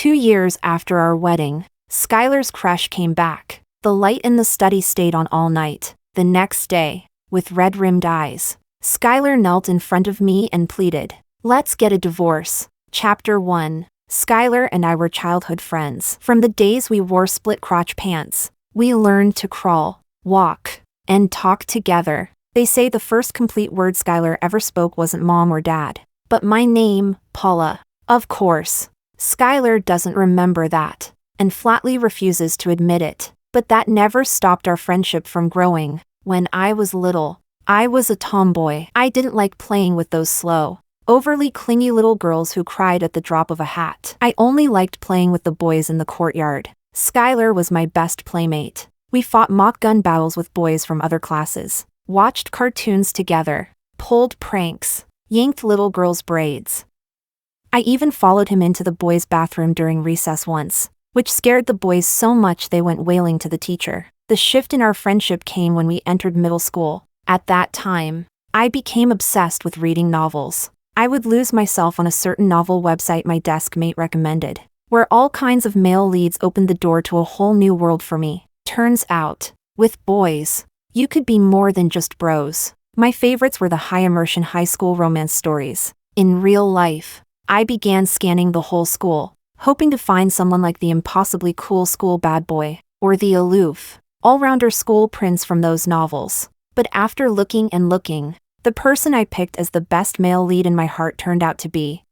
2 years after our wedding, Skyler's crush came back. The light in the study stayed on all night. The next day, with red-rimmed eyes, Skyler knelt in front of me and pleaded, "Let's get a divorce." Chapter 1. Skyler and I were childhood friends. From the days we wore split-crotch pants, we learned to crawl, walk, and talk together. They say the first complete word Skyler ever spoke wasn't mom or dad, but my name, Paula. Of course, Skyler doesn't remember that, and flatly refuses to admit it. But that never stopped our friendship from growing. When I was little, I was a tomboy. I didn't like playing with those slow, overly clingy little girls who cried at the drop of a hat. I only liked playing with the boys in the courtyard. Skyler was my best playmate. We fought mock gun battles with boys from other classes, watched cartoons together, pulled pranks, yanked little girls' braids. I even followed him into the boys' bathroom during recess once, which scared the boys so much they went wailing to the teacher. The shift in our friendship came when we entered middle school. At that time, I became obsessed with reading novels. I would lose myself on a certain novel website my desk mate recommended, where all kinds of male leads opened the door to a whole new world for me. Turns out, with boys, you could be more than just bros. My favorites were the high-immersion high school romance stories. In real life, I began scanning the whole school, hoping to find someone like the impossibly cool school bad boy, or the aloof, all-rounder school prince from those novels. But after looking and looking, the person I picked as the best male lead in my heart turned out to be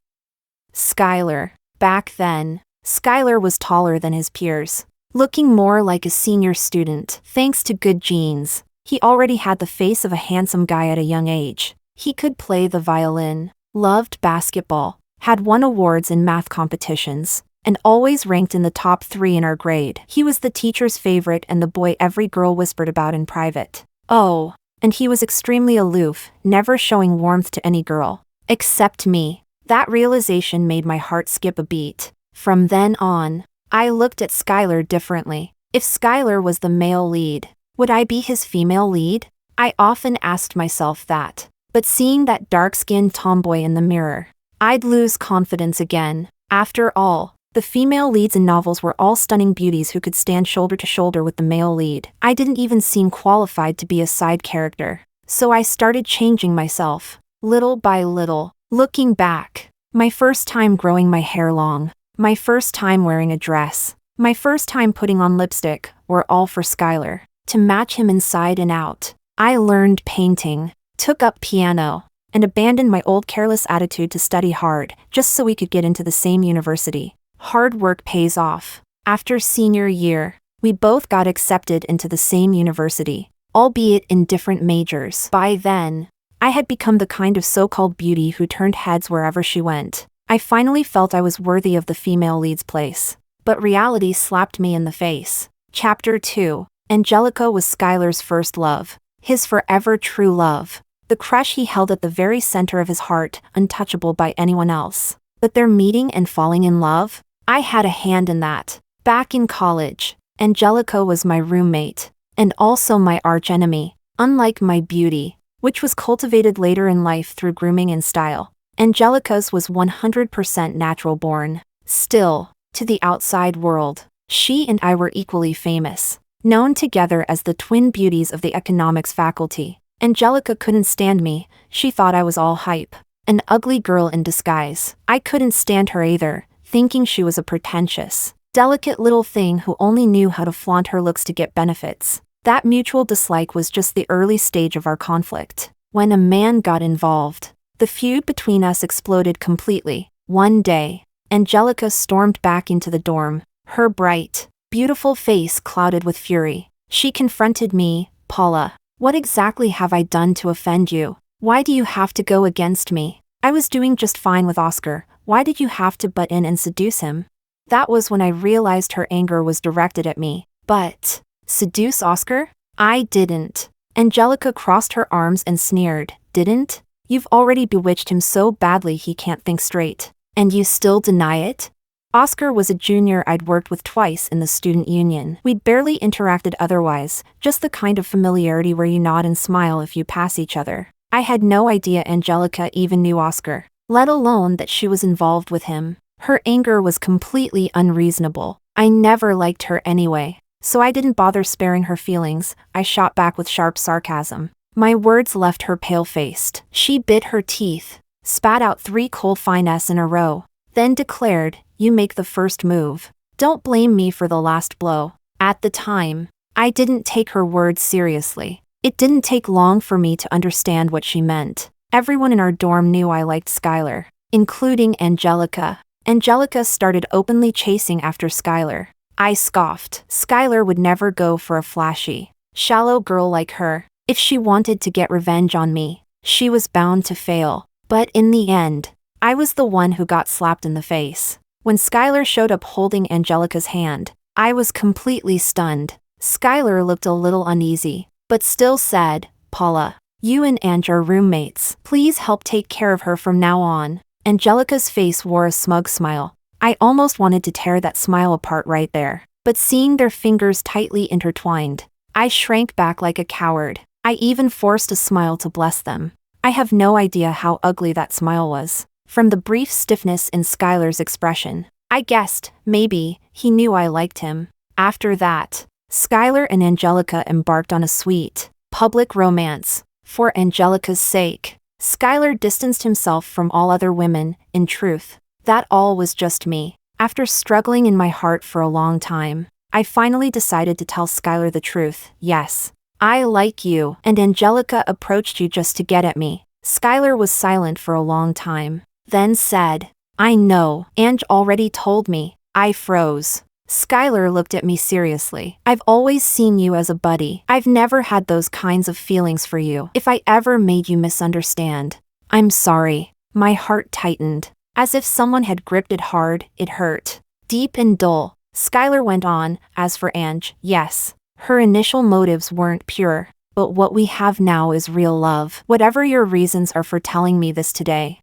Skyler. Back then, Skyler was taller than his peers, looking more like a senior student. Thanks to good genes, he already had the face of a handsome guy at a young age. He could play the violin, loved basketball, had won awards in math competitions, and always ranked in the top 3 in our grade. He was the teacher's favorite and the boy every girl whispered about in private. Oh, and he was extremely aloof, never showing warmth to any girl, except me. That realization made my heart skip a beat. From then on, I looked at Skyler differently. If Skyler was the male lead, would I be his female lead? I often asked myself that, but seeing that dark-skinned tomboy in the mirror, I'd lose confidence again. After all, the female leads in novels were all stunning beauties who could stand shoulder to shoulder with the male lead. I didn't even seem qualified to be a side character, so I started changing myself, little by little. Looking back, my first time growing my hair long, my first time wearing a dress, my first time putting on lipstick, were all for Skyler. To match him inside and out, I learned painting, took up piano, and abandoned my old careless attitude to study hard, just so we could get into the same university. Hard work pays off. After senior year, we both got accepted into the same university, albeit in different majors. By then, I had become the kind of so-called beauty who turned heads wherever she went. I finally felt I was worthy of the female lead's place. But reality slapped me in the face. Chapter 2. Angelica was Skyler's first love, his forever true love. The crush he held at the very center of his heart, untouchable by anyone else. But their meeting and falling in love? I had a hand in that. Back in college, Angelica was my roommate, and also my archenemy. Unlike my beauty, which was cultivated later in life through grooming and style, Angelica's was 100% natural born. Still, to the outside world, she and I were equally famous, known together as the twin beauties of the economics faculty. Angelica couldn't stand me. She thought I was all hype, an ugly girl in disguise. I couldn't stand her either, thinking she was a pretentious, delicate little thing who only knew how to flaunt her looks to get benefits. That mutual dislike was just the early stage of our conflict. When a man got involved, the feud between us exploded completely. One day, Angelica stormed back into the dorm, her bright, beautiful face clouded with fury. She confronted me. "Paula, what exactly have I done to offend you? Why do you have to go against me? I was doing just fine with Oscar. Why did you have to butt in and seduce him?" That was when I realized her anger was directed at me. But, seduce Oscar? I didn't. Angelica crossed her arms and sneered. Didn't? You've already bewitched him so badly he can't think straight. And you still deny it? Oscar was a junior I'd worked with twice in the student union. We'd barely interacted otherwise, just the kind of familiarity where you nod and smile if you pass each other. I had no idea Angelica even knew Oscar, let alone that she was involved with him. Her anger was completely unreasonable. I never liked her anyway. So I didn't bother sparing her feelings, I shot back with sharp sarcasm. My words left her pale-faced. She bit her teeth, spat out 3 cold fine S in a row, then declared, "You make the first move. Don't blame me for the last blow." At the time, I didn't take her words seriously. It didn't take long for me to understand what she meant. Everyone in our dorm knew I liked Skyler, including Angelica. Angelica started openly chasing after Skyler. I scoffed. Skyler would never go for a flashy, shallow girl like her. If she wanted to get revenge on me, she was bound to fail. But in the end, I was the one who got slapped in the face. When Skyler showed up holding Angelica's hand, I was completely stunned. Skyler looked a little uneasy, but still said, "Paula, you and Ange are roommates. Please help take care of her from now on." Angelica's face wore a smug smile. I almost wanted to tear that smile apart right there. But seeing their fingers tightly intertwined, I shrank back like a coward. I even forced a smile to bless them. I have no idea how ugly that smile was. From the brief stiffness in Skyler's expression, I guessed, maybe, he knew I liked him. After that, Skyler and Angelica embarked on a sweet, public romance. For Angelica's sake, Skyler distanced himself from all other women. In truth, that all was just me. After struggling in my heart for a long time, I finally decided to tell Skyler the truth. "Yes, I like you, and Angelica approached you just to get at me." Skyler was silent for a long time, then said, "I know, Ange already told me." I froze. Skyler looked at me seriously. "I've always seen you as a buddy. I've never had those kinds of feelings for you. If I ever made you misunderstand, I'm sorry." My heart tightened. As if someone had gripped it hard, it hurt. Deep and dull. Skyler went on, "As for Ange, yes, her initial motives weren't pure, but what we have now is real love. Whatever your reasons are for telling me this today,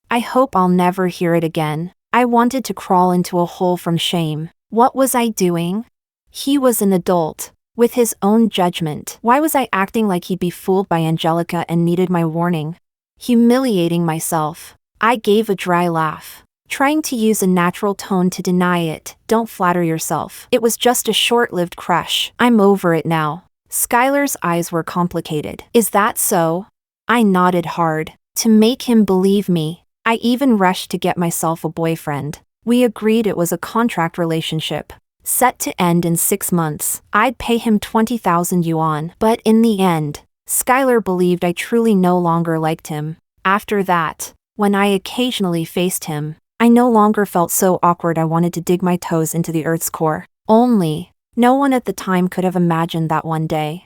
I hope I'll never hear it again." I wanted to crawl into a hole from shame. What was I doing? He was an adult, with his own judgment. Why was I acting like he'd be fooled by Angelica and needed my warning? Humiliating myself. I gave a dry laugh, trying to use a natural tone to deny it. "Don't flatter yourself. It was just a short-lived crush. I'm over it now." Skyler's eyes were complicated. "Is that so?" I nodded hard. To make him believe me, I even rushed to get myself a boyfriend. We agreed it was a contract relationship, set to end in 6 months. I'd pay him 20,000 yuan. But in the end, Skyler believed I truly no longer liked him. After that, when I occasionally faced him, I no longer felt so awkward I wanted to dig my toes into the earth's core. Only, no one at the time could have imagined that one day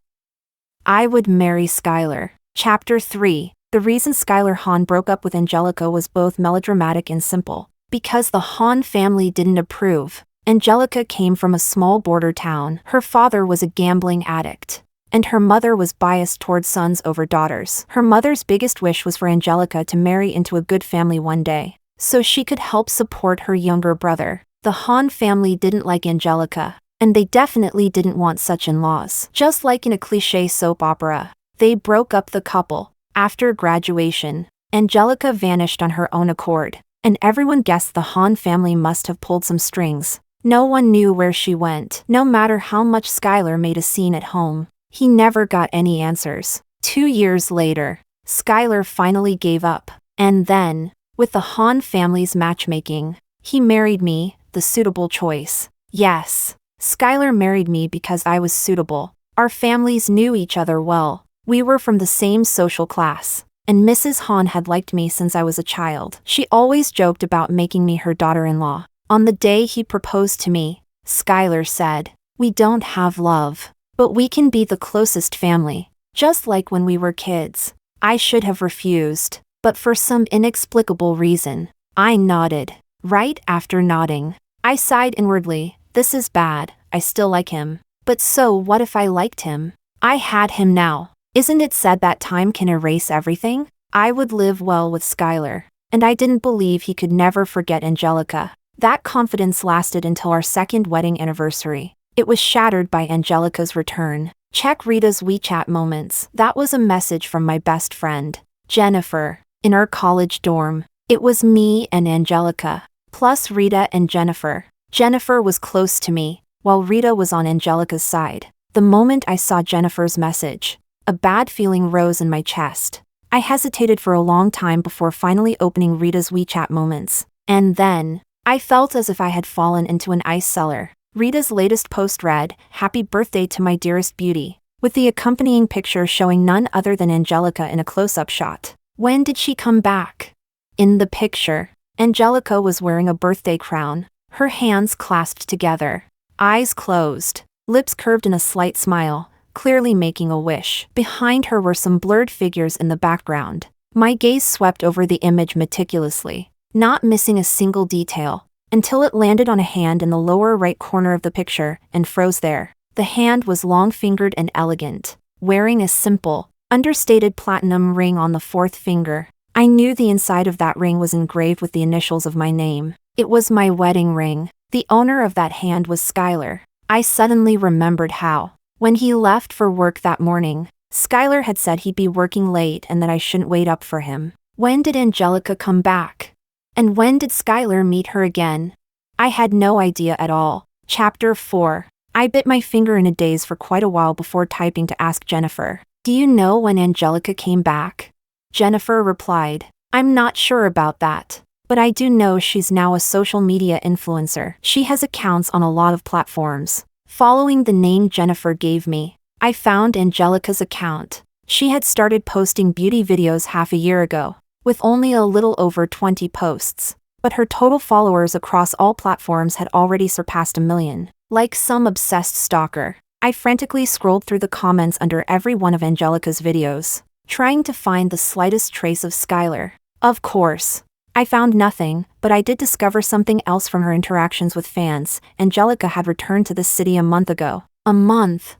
I would marry Skyler. Chapter 3. The reason Skyler Han broke up with Angelica was both melodramatic and simple. Because the Han family didn't approve. Angelica came from a small border town. Her father was a gambling addict, and her mother was biased towards sons over daughters. Her mother's biggest wish was for Angelica to marry into a good family one day, so she could help support her younger brother. The Han family didn't like Angelica, and they definitely didn't want such in-laws. Just like in a cliché soap opera, they broke up the couple. After graduation, Angelica vanished on her own accord, and everyone guessed the Han family must have pulled some strings. No one knew where she went. No matter how much Skyler made a scene at home, he never got any answers. 2 years later, Skyler finally gave up. And then, with the Han family's matchmaking, he married me, the suitable choice. Yes, Skyler married me because I was suitable. Our families knew each other well. We were from the same social class, and Mrs. Han had liked me since I was a child. She always joked about making me her daughter-in-law. On the day he proposed to me, Skyler said, "We don't have love, but we can be the closest family, just like when we were kids." I should have refused, but for some inexplicable reason, I nodded. Right after nodding, I sighed inwardly. This is bad. I still like him. But so what if I liked him? I had him now. Isn't it said that time can erase everything? I would live well with Skyler, and I didn't believe he could never forget Angelica. That confidence lasted until our second wedding anniversary. It was shattered by Angelica's return. Check Rita's WeChat moments. That was a message from my best friend, Jennifer, in our college dorm. It was me and Angelica. Plus Rita and Jennifer. Jennifer was close to me, while Rita was on Angelica's side. The moment I saw Jennifer's message, a bad feeling rose in my chest. I hesitated for a long time before finally opening Rita's WeChat moments. And then, I felt as if I had fallen into an ice cellar. Rita's latest post read, "Happy birthday to my dearest beauty," with the accompanying picture showing none other than Angelica in a close-up shot. When did she come back? In the picture, Angelica was wearing a birthday crown, her hands clasped together, eyes closed, lips curved in a slight smile, clearly making a wish. Behind her were some blurred figures in the background. My gaze swept over the image meticulously, not missing a single detail, until it landed on a hand in the lower right corner of the picture and froze there. The hand was long-fingered and elegant, wearing a simple, understated platinum ring on the fourth finger. I knew the inside of that ring was engraved with the initials of my name. It was my wedding ring. The owner of that hand was Skyler. I suddenly remembered how, when he left for work that morning, Skyler had said he'd be working late and that I shouldn't wait up for him. When did Angelica come back? And when did Skyler meet her again? I had no idea at all. Chapter 4. I bit my finger in a daze for quite a while before typing to ask Jennifer, "Do you know when Angelica came back?" Jennifer replied, "I'm not sure about that, but I do know she's now a social media influencer. She has accounts on a lot of platforms." Following the name Jennifer gave me, I found Angelica's account. She had started posting beauty videos half a year ago, with only a little over 20 posts, but her total followers across all platforms had already surpassed 1 million. Like some obsessed stalker, I frantically scrolled through the comments under every one of Angelica's videos, trying to find the slightest trace of Skyler. Of course, I found nothing, but I did discover something else from her interactions with fans. Angelica had returned to the city a month ago. A month?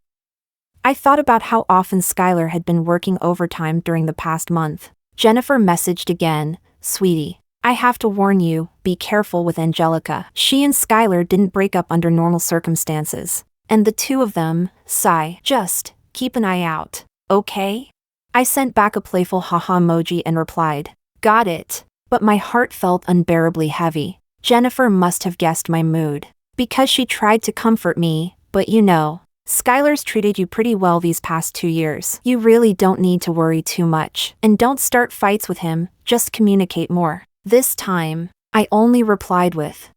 I thought about how often Skyler had been working overtime during the past month. Jennifer messaged again, "Sweetie, I have to warn you, be careful with Angelica. She and Skyler didn't break up under normal circumstances. And the two of them, sigh, just keep an eye out, okay?" I sent back a playful haha emoji and replied, "Got it." But my heart felt unbearably heavy. Jennifer must have guessed my mood, because she tried to comfort me, but you know, Skyler's treated you pretty well these past 2 years. You really don't need to worry too much. And don't start fights with him, just communicate more. This time, I only replied with,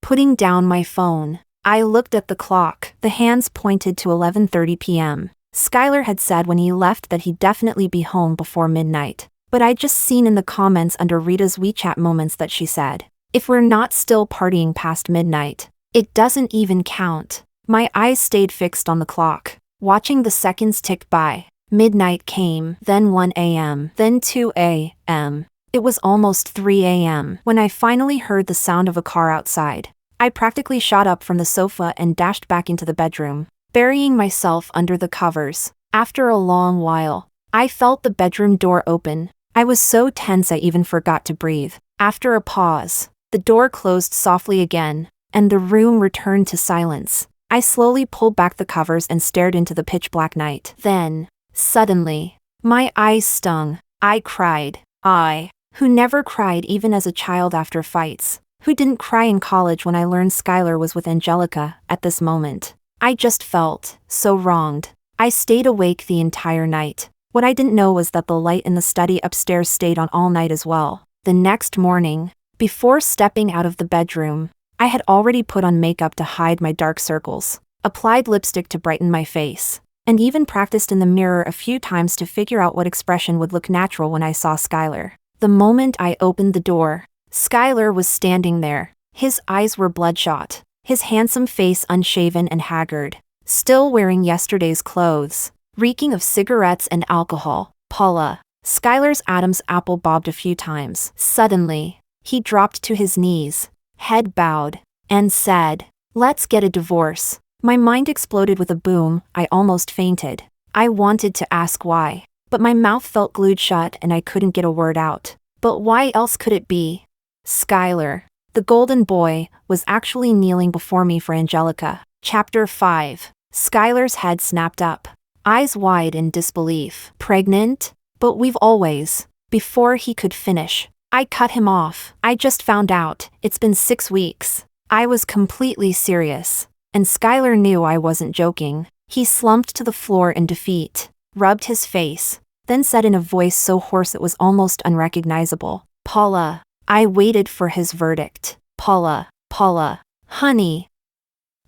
putting down my phone. I looked at the clock. The hands pointed to 11:30 p.m. Skyler had said when he left that he'd definitely be home before midnight. But I'd just seen in the comments under Rita's WeChat moments that she said, "If we're not still partying past midnight, it doesn't even count." My eyes stayed fixed on the clock, watching the seconds tick by. Midnight came, then 1 a.m., then 2 a.m. It was almost 3 a.m. when I finally heard the sound of a car outside. I practically shot up from the sofa and dashed back into the bedroom, burying myself under the covers. After a long while, I felt the bedroom door open. I was so tense I even forgot to breathe. After a pause, the door closed softly again, and the room returned to silence. I slowly pulled back the covers and stared into the pitch-black night. Then, suddenly, my eyes stung. I cried. I, who never cried even as a child after fights, who didn't cry in college when I learned Skyler was with Angelica, at this moment. I just felt so wronged. I stayed awake the entire night. What I didn't know was that the light in the study upstairs stayed on all night as well. The next morning, before stepping out of the bedroom, I had already put on makeup to hide my dark circles, applied lipstick to brighten my face, and even practiced in the mirror a few times to figure out what expression would look natural when I saw Skyler. The moment I opened the door, Skyler was standing there. His eyes were bloodshot, his handsome face unshaven and haggard, still wearing yesterday's clothes, reeking of cigarettes and alcohol. "Paula." Skyler's Adam's apple bobbed a few times. Suddenly, he dropped to his knees, head bowed, and said, "Let's get a divorce." My mind exploded with a boom. I almost fainted. I wanted to ask why, but my mouth felt glued shut and I couldn't get a word out. But why else could it be? Skyler, the golden boy, was actually kneeling before me for Angelica. Chapter 5. Skyler's head snapped up, eyes wide in disbelief. "Pregnant? But we've always..." Before he could finish, I cut him off. I just found out. It's been 6 weeks. I was completely serious. And Skyler knew I wasn't joking. He slumped to the floor in defeat, rubbed his face, then said in a voice so hoarse it was almost unrecognizable, "Paula." I waited for his verdict. "Paula, Paula, honey.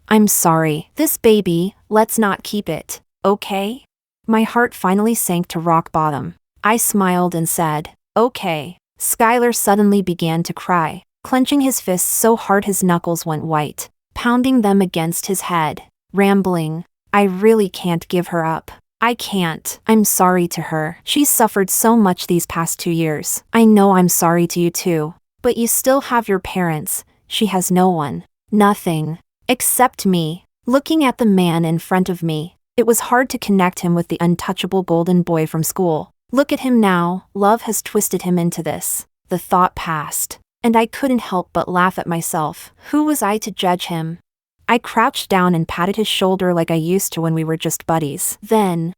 I'm sorry. This baby, let's not keep it, okay?" My heart finally sank to rock bottom. I smiled and said, "Okay." Skyler suddenly began to cry, clenching his fists so hard his knuckles went white, pounding them against his head, rambling, "I really can't give her up. I can't. I'm sorry to her. She's suffered so much these past 2 years. I know I'm sorry to you too. But you still have your parents. She has no one. Nothing. Except me." Looking at the man in front of me, it was hard to connect him with the untouchable golden boy from school. Look at him now, love has twisted him into this. The thought passed, and I couldn't help but laugh at myself. Who was I to judge him? I crouched down and patted his shoulder like I used to when we were just buddies. Then,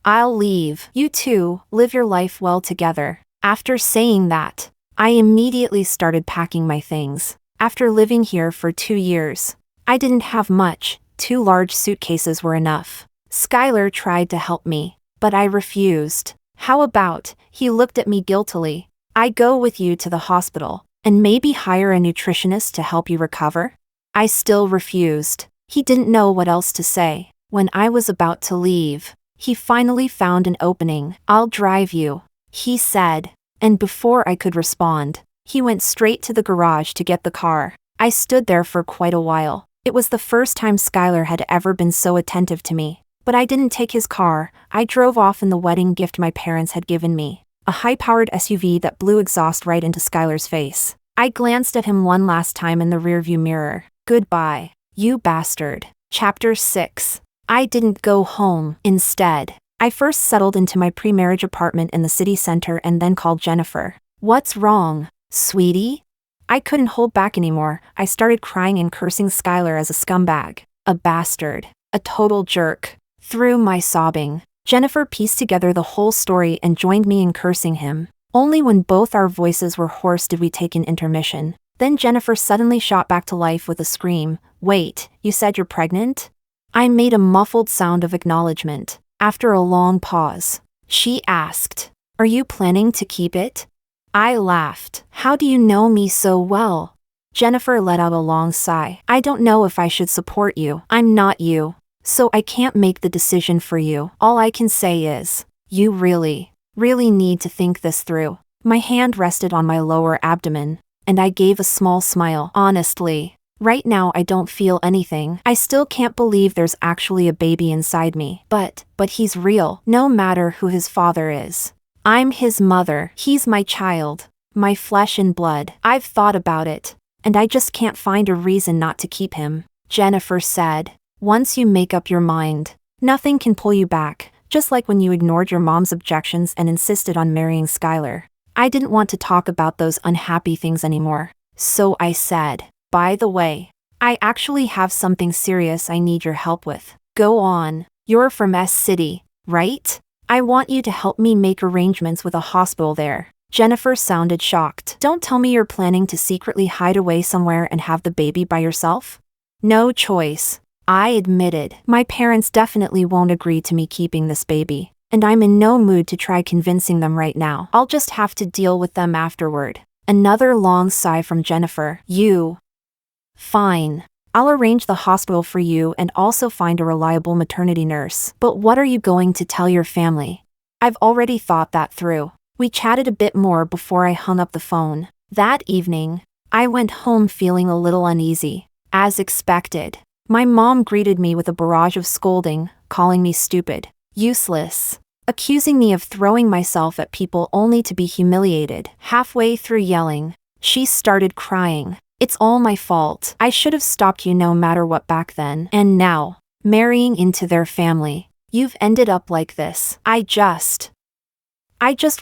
"I'll leave. You two, live your life well together." After saying that, I immediately started packing my things. After living here for 2 years, I didn't have much. 2 large suitcases were enough. Skyler tried to help me, but I refused. "How about," he looked at me guiltily, "I go with you to the hospital, and maybe hire a nutritionist to help you recover?" I still refused. He didn't know what else to say. When I was about to leave, he finally found an opening. "I'll drive you," he said. And before I could respond, he went straight to the garage to get the car. I stood there for quite a while. It was the first time Skyler had ever been so attentive to me. But I didn't take his car. I drove off in the wedding gift my parents had given me, a high-powered SUV that blew exhaust right into Skyler's face. I glanced at him one last time in the rearview mirror. "Goodbye, you bastard." Chapter 6. I didn't go home. Instead, I first settled into my pre-marriage apartment in the city center and then called Jennifer. "What's wrong, sweetie?" I couldn't hold back anymore. I started crying and cursing Skyler as a scumbag, a bastard, a total jerk. Through my sobbing, Jennifer pieced together the whole story and joined me in cursing him. Only when both our voices were hoarse did we take an intermission. Then Jennifer suddenly shot back to life with a scream. "Wait, you said you're pregnant?" I made a muffled sound of acknowledgement. After a long pause, she asked, "Are you planning to keep it?" I laughed. "How do you know me so well?" Jennifer let out a long sigh. "I don't know if I should support you. I'm not you. So I can't make the decision for you. All I can say is, you really need to think this through." My hand rested on my lower abdomen, and I gave a small smile. "Honestly, right now I don't feel anything. I still can't believe there's actually a baby inside me. But he's real, no matter who his father is. I'm his mother. He's my child, my flesh and blood. I've thought about it, and I just can't find a reason not to keep him." Jennifer said, "Once you make up your mind, nothing can pull you back, just like when you ignored your mom's objections and insisted on marrying Skyler." I didn't want to talk about those unhappy things anymore. So I said, "By the way, I actually have something serious I need your help with." "Go on. You're from S City, right? I want you to help me make arrangements with a hospital there." Jennifer sounded shocked. "Don't tell me you're planning to secretly hide away somewhere and have the baby by yourself?" "No choice," I admitted. "My parents definitely won't agree to me keeping this baby, and I'm in no mood to try convincing them right now. I'll just have to deal with them afterward." Another long sigh from Jennifer. "Fine. I'll arrange the hospital for you and also find a reliable maternity nurse. But what are you going to tell your family?" "I've already thought that through." We chatted a bit more before I hung up the phone. That evening, I went home feeling a little uneasy. As expected, my mom greeted me with a barrage of scolding, calling me stupid, useless, accusing me of throwing myself at people only to be humiliated. Halfway through yelling, she started crying. "It's all my fault. I should have stopped you no matter what back then. And now, marrying into their family, you've ended up like this. I just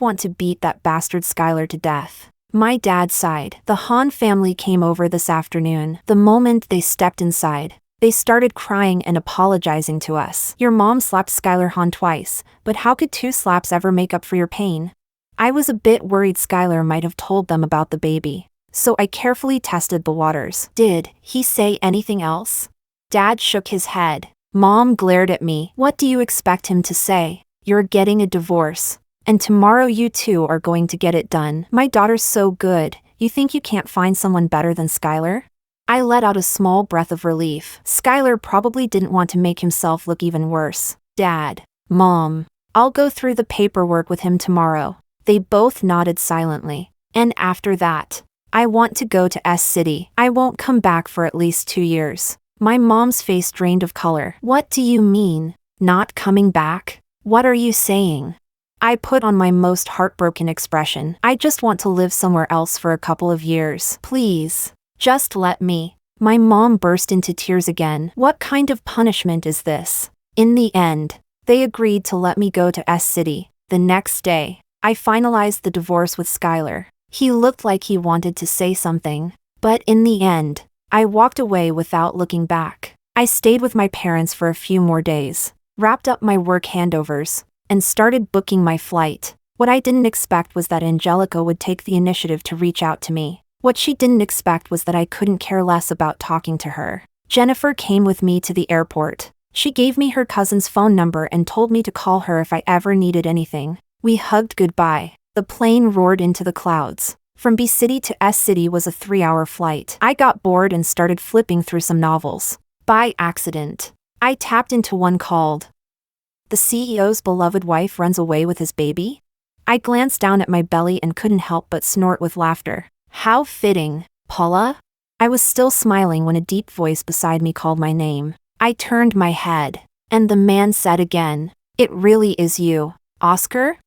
want to beat that bastard Skyler to death." My dad sighed. "The Hahn family came over this afternoon. The moment they stepped inside, they started crying and apologizing to us. Your mom slapped Skyler Hahn twice, but how could 2 slaps ever make up for your pain?" I was a bit worried Skyler might have told them about the baby, so I carefully tested the waters. Did he say anything else? Dad shook his head. Mom glared at me. What do you expect him to say? You're getting a divorce. And tomorrow you two are going to get it done. My daughter's so good. You think you can't find someone better than Skyler? I let out a small breath of relief. Skyler probably didn't want to make himself look even worse. Dad. Mom. I'll go through the paperwork with him tomorrow. They both nodded silently. And after that, I want to go to S City. I won't come back for at least 2 years. My mom's face drained of color. What do you mean? Not coming back? What are you saying? I put on my most heartbroken expression. I just want to live somewhere else for a couple of years. Please. Just let me. My mom burst into tears again. What kind of punishment is this? In the end, they agreed to let me go to S City. The next day, I finalized the divorce with Skyler. He looked like he wanted to say something, but in the end, I walked away without looking back. I stayed with my parents for a few more days, wrapped up my work handovers, and started booking my flight. What I didn't expect was that Angelica would take the initiative to reach out to me. What she didn't expect was that I couldn't care less about talking to her. Jennifer came with me to the airport. She gave me her cousin's phone number and told me to call her if I ever needed anything. We hugged goodbye. The plane roared into the clouds. From B City to S City was a 3-hour flight. I got bored and started flipping through some novels. By accident, I tapped into one called The CEO's Beloved Wife Runs Away with His Baby? I glanced down at my belly and couldn't help but snort with laughter. How fitting. Paula? I was still smiling when a deep voice beside me called my name. I turned my head, and the man said again, It really is you, Oscar?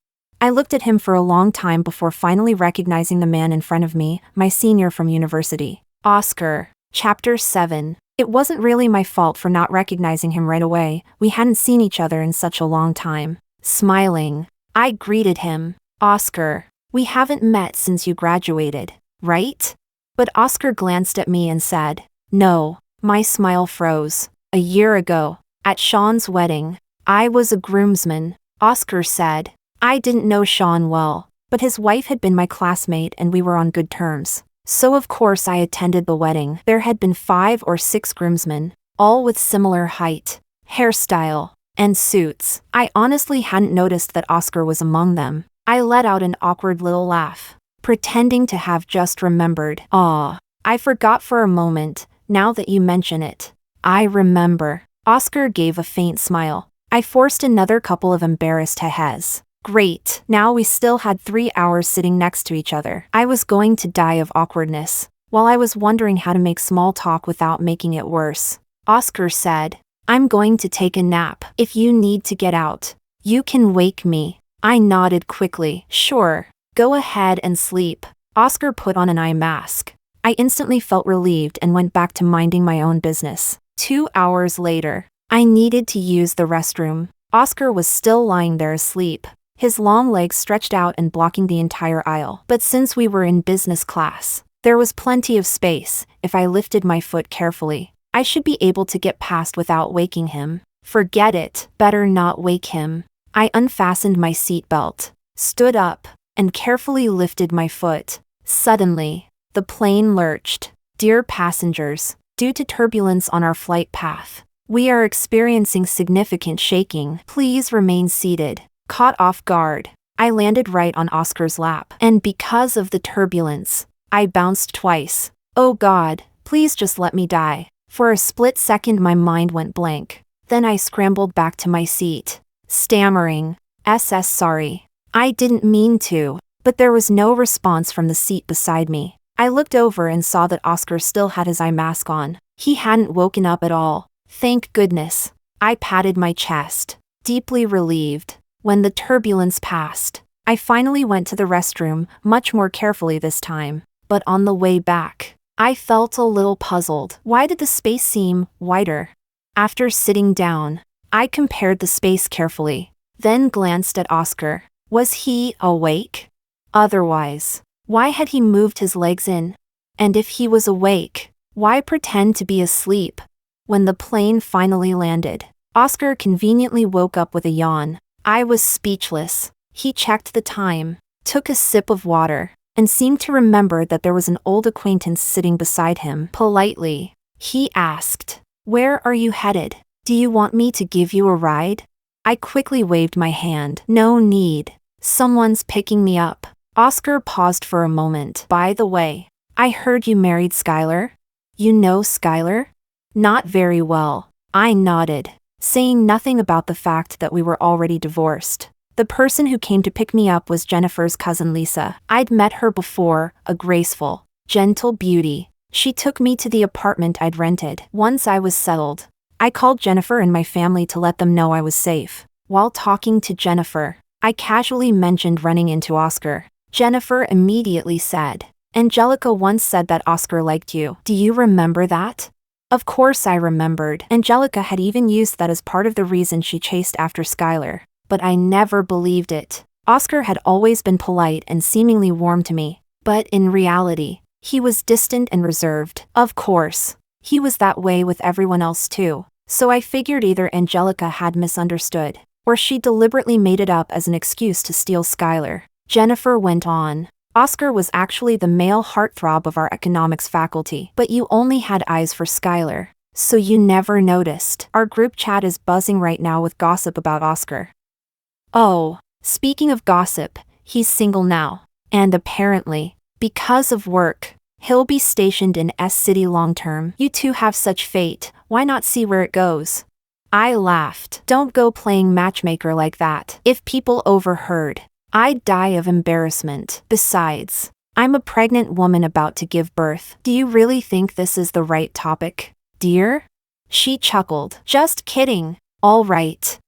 I looked at him for a long time before finally recognizing the man in front of me, my senior from university. Oscar. Chapter 7. It wasn't really my fault for not recognizing him right away. We hadn't seen each other in such a long time. Smiling, I greeted him. Oscar, we haven't met since you graduated, right? But Oscar glanced at me and said, No. My smile froze. A year ago, at Sean's wedding, I was a groomsman. Oscar said. I didn't know Sean well, but his wife had been my classmate and we were on good terms. So of course I attended the wedding. There had been 5 or 6 groomsmen, all with similar height, hairstyle, and suits. I honestly hadn't noticed that Oscar was among them. I let out an awkward little laugh, pretending to have just remembered. I forgot for a moment, now that you mention it. I remember. Oscar gave a faint smile. I forced another couple of embarrassed he-he's. Great. Now we still had 3 hours sitting next to each other. I was going to die of awkwardness, while I was wondering how to make small talk without making it worse. Oscar said, I'm going to take a nap. If you need to get out, you can wake me. I nodded quickly. Sure. Go ahead and sleep. Oscar put on an eye mask. I instantly felt relieved and went back to minding my own business. 2 hours later, I needed to use the restroom. Oscar was still lying there asleep, his long legs stretched out and blocking the entire aisle. But since we were in business class, there was plenty of space. If I lifted my foot carefully, I should be able to get past without waking him. Forget it. Better not wake him. I unfastened my seatbelt, stood up, and carefully lifted my foot. Suddenly, the plane lurched. Dear passengers, due to turbulence on our flight path, we are experiencing significant shaking. Please remain seated. Caught off guard, I landed right on Oscar's lap. And because of the turbulence, I bounced twice. Oh God, please just let me die. For a split second my mind went blank. Then I scrambled back to my seat, stammering, sorry. I didn't mean to. But there was no response from the seat beside me. I looked over and saw that Oscar still had his eye mask on. He hadn't woken up at all. Thank goodness. I patted my chest, deeply relieved. When the turbulence passed, I finally went to the restroom, much more carefully this time. But on the way back, I felt a little puzzled. Why did the space seem wider? After sitting down, I compared the space carefully, then glanced at Oscar. Was he awake? Otherwise, why had he moved his legs in? And if he was awake, why pretend to be asleep? When the plane finally landed, Oscar conveniently woke up with a yawn. I was speechless. He checked the time. took a sip of water, and seemed to remember that there was an old acquaintance sitting beside him. Politely, he asked, "Where are you headed? Do you want me to give you a ride?" I quickly waved my hand. "No need. Someone's picking me up." Oscar paused for a moment. "By the way, I heard you married Skyler." "You know Skyler?" "Not very well." I nodded, saying nothing about the fact that we were already divorced. The person who came to pick me up was Jennifer's cousin Lisa. I'd met her before, a graceful, gentle beauty. She took me to the apartment I'd rented. Once I was settled, I called Jennifer and my family to let them know I was safe. While talking to Jennifer, I casually mentioned running into Oscar. Jennifer immediately said, "Angelica once said that Oscar liked you. Do you remember that?" Of course I remembered. Angelica had even used that as part of the reason she chased after Skyler. But I never believed it. Oscar had always been polite and seemingly warm to me. But in reality, he was distant and reserved. Of course, he was that way with everyone else too. So I figured either Angelica had misunderstood, or she deliberately made it up as an excuse to steal Skyler. Jennifer went on. "Oscar was actually the male heartthrob of our economics faculty, but you only had eyes for Skyler, so you never noticed. Our group chat is buzzing right now with gossip about Oscar." Oh, speaking of gossip, he's single now. And apparently, because of work, he'll be stationed in S-City long-term. You two have such fate, why not see where it goes? I laughed. Don't go playing matchmaker like that. If people overheard, I'd die of embarrassment. Besides, I'm a pregnant woman about to give birth. Do you really think this is the right topic, dear? She chuckled. Just kidding. All right.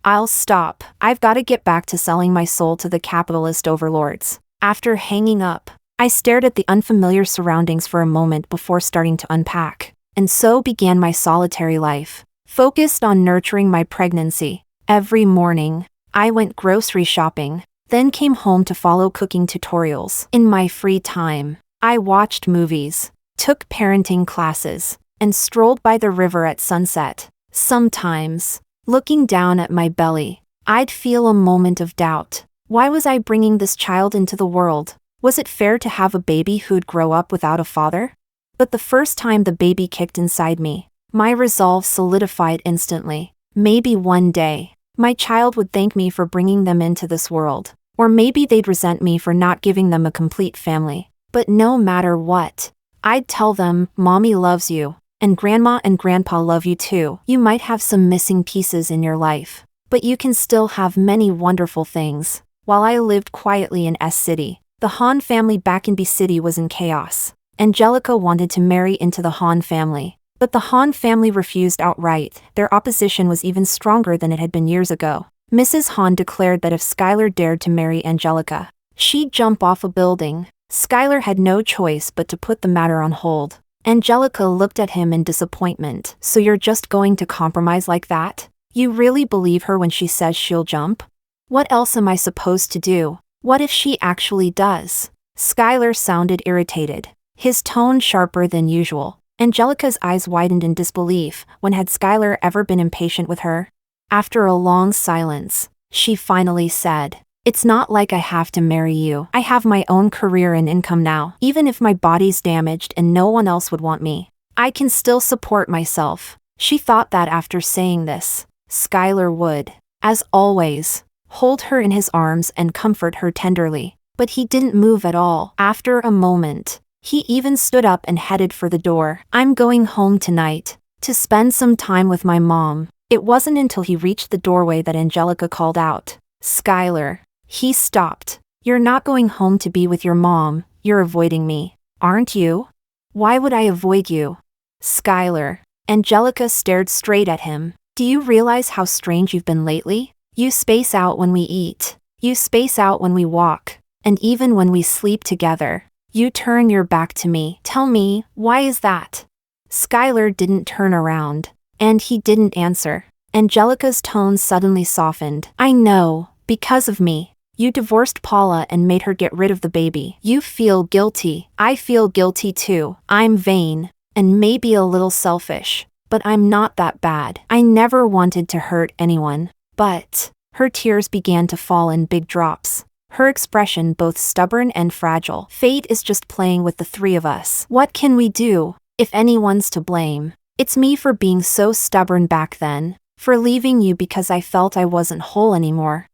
I'll stop. I've got to get back to selling my soul to the capitalist overlords. After hanging up, I stared at the unfamiliar surroundings for a moment before starting to unpack. And so began my solitary life, focused on nurturing my pregnancy. Every morning, I went grocery shopping, then came home to follow cooking tutorials. In my free time, I watched movies, took parenting classes, and strolled by the river at sunset. Sometimes, looking down at my belly, I'd feel a moment of doubt. Why was I bringing this child into the world? Was it fair to have a baby who'd grow up without a father? But the first time the baby kicked inside me, my resolve solidified instantly. Maybe one day, my child would thank me for bringing them into this world. Or maybe they'd resent me for not giving them a complete family. But no matter what, I'd tell them, "Mommy loves you. And Grandma and Grandpa love you too. You might have some missing pieces in your life, but you can still have many wonderful things." While I lived quietly in S-City, the Hahn family back in B-City was in chaos. Angelica wanted to marry into the Hahn family, but the Hahn family refused outright. Their opposition was even stronger than it had been years ago. Mrs. Hahn declared that if Skyler dared to marry Angelica, she'd jump off a building. Skyler had no choice but to put the matter on hold. Angelica looked at him in disappointment. "So you're just going to compromise like that? You really believe her when she says she'll jump? What else am I supposed to do? What if she actually does?" Skyler sounded irritated, his tone sharper than usual. Angelica's eyes widened in disbelief. When had Skyler ever been impatient with her? After a long silence, she finally said, "It's not like I have to marry you. I have my own career and income now. Even if my body's damaged and no one else would want me, I can still support myself." She thought that after saying this, Skyler would, as always, hold her in his arms and comfort her tenderly. But he didn't move at all. After a moment, he even stood up and headed for the door. "I'm going home tonight, to spend some time with my mom." It wasn't until he reached the doorway that Angelica called out, "Skyler." He stopped. "You're not going home to be with your mom, you're avoiding me, aren't you?" "Why would I avoid you?" "Skyler." Angelica stared straight at him. "Do you realize how strange you've been lately? You space out when we eat. You space out when we walk. And even when we sleep together, you turn your back to me. Tell me, why is that?" Skyler didn't turn around, and he didn't answer. Angelica's tone suddenly softened. "I know, because of me. You divorced Paula and made her get rid of the baby. You feel guilty. I feel guilty too. I'm vain, and maybe a little selfish, but I'm not that bad. I never wanted to hurt anyone." But her tears began to fall in big drops. her expression both stubborn and fragile. Fate is just playing with the three of us. What can we do? If anyone's to blame, it's me for being so stubborn back then, for leaving you because I felt I wasn't whole anymore.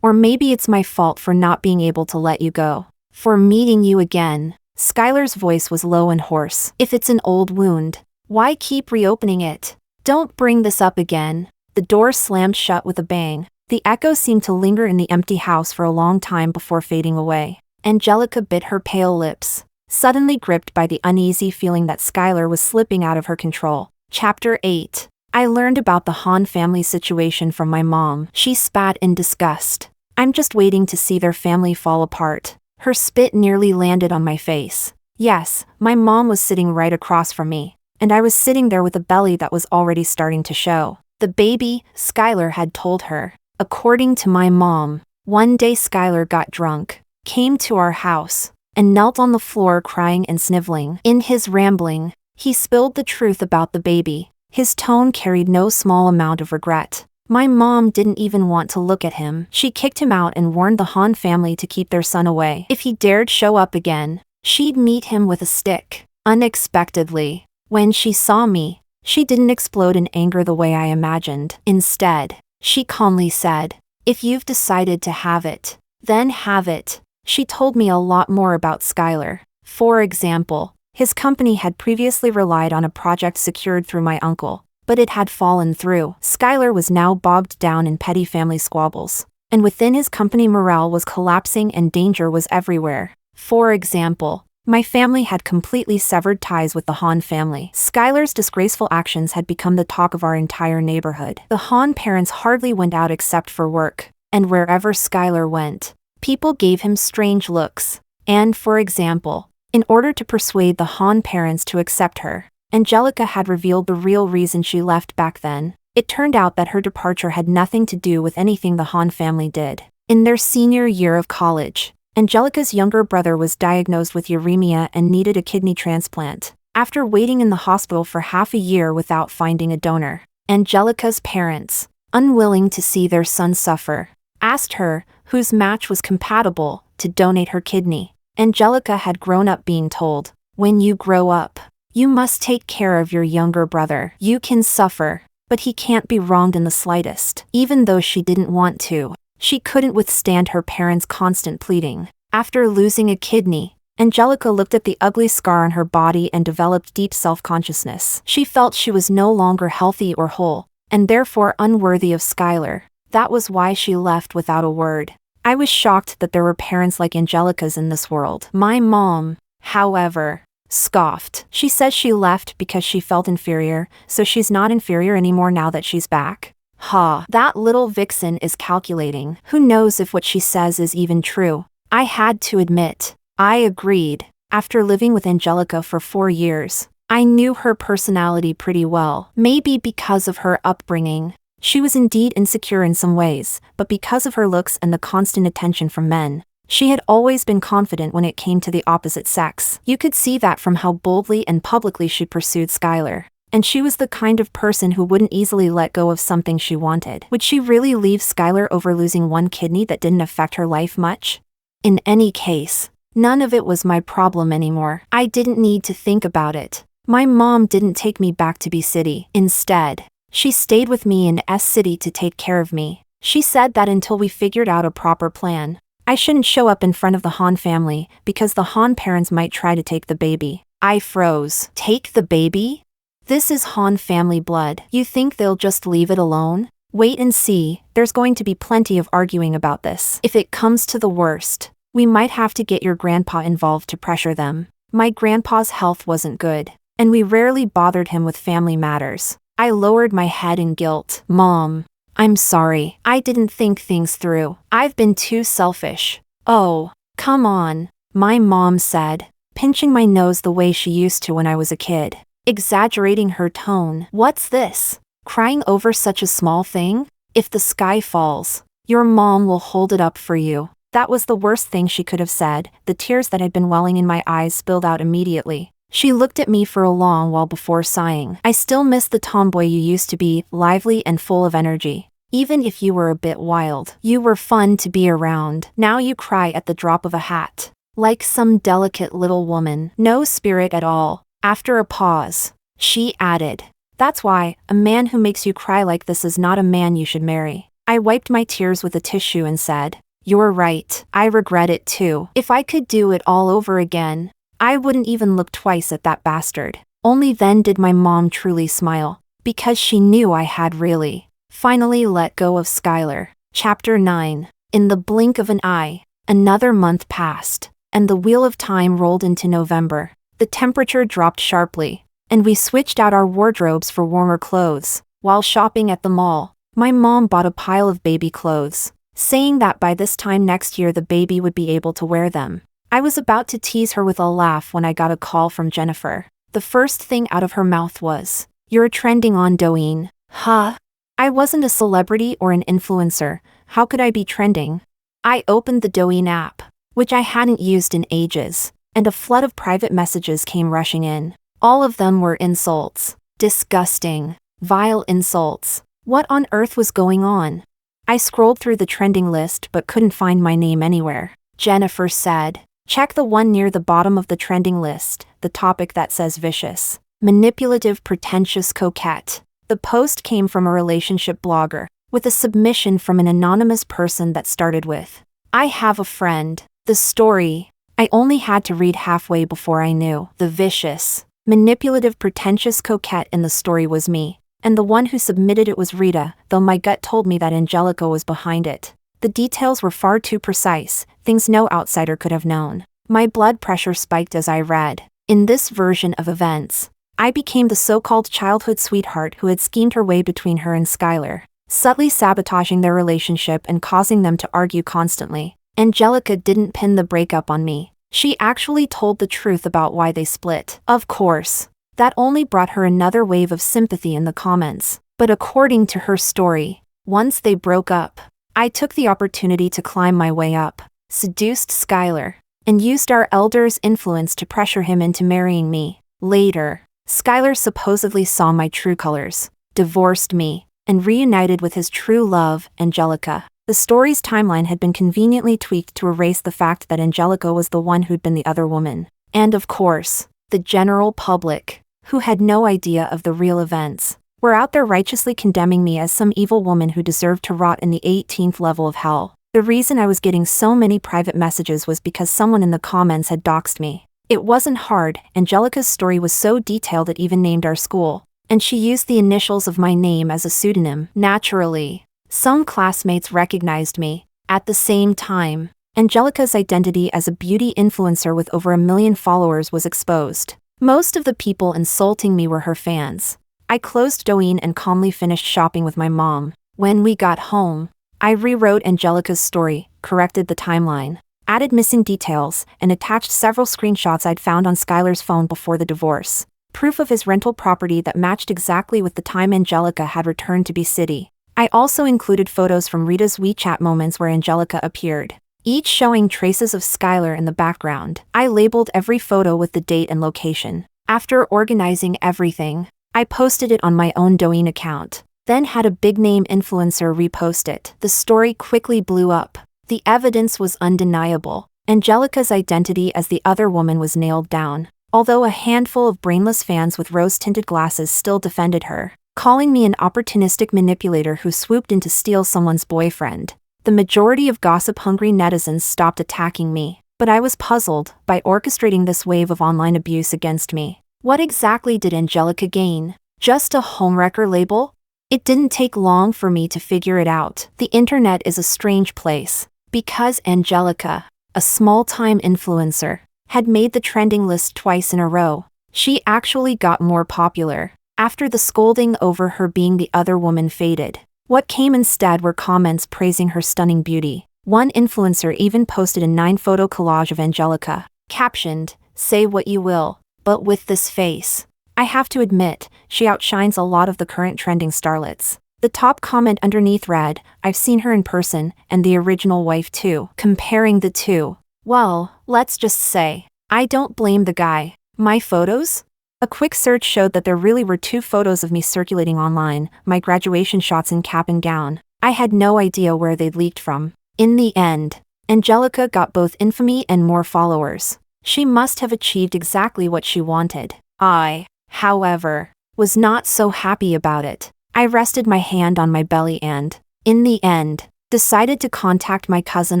Or maybe it's my fault for not being able to let you go, for meeting you again. Skyler's voice was low and hoarse. If it's an old wound, why keep reopening it? Don't bring this up again. The door slammed shut with a bang. The echo seemed to linger in the empty house for a long time before fading away. Angelica bit her pale lips, suddenly gripped by the uneasy feeling that Skyler was slipping out of her control. Chapter 8. I learned about the Hahn family situation from my mom. She spat in disgust. I'm just waiting to see their family fall apart. Her spit nearly landed on my face. Yes, my mom was sitting right across from me, and I was sitting there with a belly that was already starting to show. The baby, Skyler had told her. According to my mom, one day Skyler got drunk, came to our house, and knelt on the floor crying and sniveling. In his rambling, he spilled the truth about the baby. His tone carried no small amount of regret. My mom didn't even want to look at him. She kicked him out and warned the Hahn family to keep their son away. If he dared show up again, she'd meet him with a stick. Unexpectedly, when she saw me, she didn't explode in anger the way I imagined. Instead, she calmly said, "If you've decided to have it, then have it." She told me a lot more about Skyler. For example, his company had previously relied on a project secured through my uncle, but it had fallen through. Skyler was now bogged down in petty family squabbles, and within his company morale was collapsing and danger was everywhere. For example, my family had completely severed ties with the Hahn family. Skyler's disgraceful actions had become the talk of our entire neighborhood. The Hahn parents hardly went out except for work, and wherever Skyler went, people gave him strange looks. And for example, in order to persuade the Hahn parents to accept her, Angelica had revealed the real reason she left back then. It turned out that her departure had nothing to do with anything the Hahn family did. In their senior year of college, Angelica's younger brother was diagnosed with uremia and needed a kidney transplant. After waiting in the hospital for half a year without finding a donor, Angelica's parents, unwilling to see their son suffer, asked her, whose match was compatible, to donate her kidney. Angelica had grown up being told, "When you grow up, you must take care of your younger brother. You can suffer, but he can't be wronged in the slightest." Even though she didn't want to, she couldn't withstand her parents' constant pleading. After losing a kidney, Angelica looked at the ugly scar on her body and developed deep self-consciousness. She felt she was no longer healthy or whole, and therefore unworthy of Skyler. That was why she left without a word. I was shocked that there were parents like Angelica's in this world. My mom, however, scoffed. She says she left because she felt inferior, so she's not inferior anymore now that she's back. Ha, that little vixen is calculating. Who knows if what she says is even true? I had to admit, I agreed. After living with Angelica for 4 years, I knew her personality pretty well. Maybe because of her upbringing, she was indeed insecure in some ways, but because of her looks and the constant attention from men, she had always been confident when it came to the opposite sex. You could see that from how boldly and publicly she pursued Skyler. And she was the kind of person who wouldn't easily let go of something she wanted. Would she really leave Skyler over losing one kidney that didn't affect her life much? In any case, none of it was my problem anymore. I didn't need to think about it. My mom didn't take me back to B City. Instead, she stayed with me in S City to take care of me. She said that until we figured out a proper plan, I shouldn't show up in front of the Hahn family because the Hahn parents might try to take the baby. I froze. Take the baby? This is Hahn family blood. You think they'll just leave it alone? Wait and see, there's going to be plenty of arguing about this. If it comes to the worst, we might have to get your grandpa involved to pressure them. My grandpa's health wasn't good, and we rarely bothered him with family matters. I lowered my head in guilt. Mom, I'm sorry. I didn't think things through. I've been too selfish. Oh, come on, my mom said, pinching my nose the way she used to when I was a kid. Exaggerating her tone. What's this? Crying over such a small thing? If the sky falls, your mom will hold it up for you. That was the worst thing she could have said. The tears that had been welling in my eyes spilled out immediately. She looked at me for a long while before sighing. I still miss the tomboy you used to be, lively and full of energy. Even if you were a bit wild, you were fun to be around. Now you cry at the drop of a hat. Like some delicate little woman. No spirit at all. After a pause, she added, "That's why, a man who makes you cry like this is not a man you should marry." I wiped my tears with a tissue and said, "You're right. I regret it too. If I could do it all over again, I wouldn't even look twice at that bastard." Only then did my mom truly smile, because she knew I had really, finally let go of Skyler. Chapter 9. In the blink of an eye, another month passed, and the wheel of time rolled into November. The temperature dropped sharply, and we switched out our wardrobes for warmer clothes. While shopping at the mall, my mom bought a pile of baby clothes, saying that by this time next year the baby would be able to wear them. I was about to tease her with a laugh when I got a call from Jennifer. The first thing out of her mouth was, "You're trending on Douyin." Huh? I wasn't a celebrity or an influencer. How could I be trending? I opened the Douyin app, which I hadn't used in ages, and a flood of private messages came rushing in. All of them were insults. Disgusting, vile insults. What on earth was going on? I scrolled through the trending list but couldn't find my name anywhere. Jennifer said, "Check the one near the bottom of the trending list, the topic that says vicious, manipulative, pretentious, coquette." The post came from a relationship blogger, with a submission from an anonymous person that started with, "I have a friend." The story, I only had to read halfway before I knew. The vicious, manipulative, pretentious coquette in the story was me, and the one who submitted it was Rita, though my gut told me that Angelica was behind it. The details were far too precise, things no outsider could have known. My blood pressure spiked as I read. In this version of events, I became the so-called childhood sweetheart who had schemed her way between her and Skyler, subtly sabotaging their relationship and causing them to argue constantly. Angelica didn't pin the breakup on me. She actually told the truth about why they split. Of course, that only brought her another wave of sympathy in the comments. But according to her story, once they broke up, I took the opportunity to climb my way up, seduced Skyler, and used our elder's influence to pressure him into marrying me. Later, Skyler supposedly saw my true colors, divorced me, and reunited with his true love, Angelica. The story's timeline had been conveniently tweaked to erase the fact that Angelica was the one who'd been the other woman. And of course, the general public, who had no idea of the real events, were out there righteously condemning me as some evil woman who deserved to rot in the 18th level of hell. The reason I was getting so many private messages was because someone in the comments had doxed me. It wasn't hard. Angelica's story was so detailed it even named our school, and she used the initials of my name as a pseudonym. Naturally, some classmates recognized me. At the same time, Angelica's identity as a beauty influencer with over 1 million followers was exposed. Most of the people insulting me were her fans. I closed Douyin and calmly finished shopping with my mom. When we got home, I rewrote Angelica's story, corrected the timeline, added missing details, and attached several screenshots I'd found on Skyler's phone before the divorce. Proof of his rental property that matched exactly with the time Angelica had returned to B-City. I also included photos from Rita's WeChat moments where Angelica appeared, each showing traces of Skyler in the background. I labeled every photo with the date and location. After organizing everything, I posted it on my own Douyin account, then had a big-name influencer repost it. The story quickly blew up. The evidence was undeniable. Angelica's identity as the other woman was nailed down, although a handful of brainless fans with rose-tinted glasses still defended her, calling me an opportunistic manipulator who swooped in to steal someone's boyfriend. The majority of gossip-hungry netizens stopped attacking me, but I was puzzled by orchestrating this wave of online abuse against me. What exactly did Angelica gain? Just a homewrecker label? It didn't take long for me to figure it out. The internet is a strange place, because Angelica, a small-time influencer, had made the trending list twice in a row. She actually got more popular after the scolding over her being the other woman faded. What came instead were comments praising her stunning beauty. One influencer even posted a 9-photo collage of Angelica, captioned, "Say what you will, but with this face." I have to admit, she outshines a lot of the current trending starlets. The top comment underneath read, "I've seen her in person, and the original wife too." Comparing the two, well, let's just say, I don't blame the guy. My photos? A quick search showed that there really were 2 photos of me circulating online, my graduation shots in cap and gown. I had no idea where they'd leaked from. In the end, Angelica got both infamy and more followers. She must have achieved exactly what she wanted. I, however, was not so happy about it. I rested my hand on my belly and, in the end, decided to contact my cousin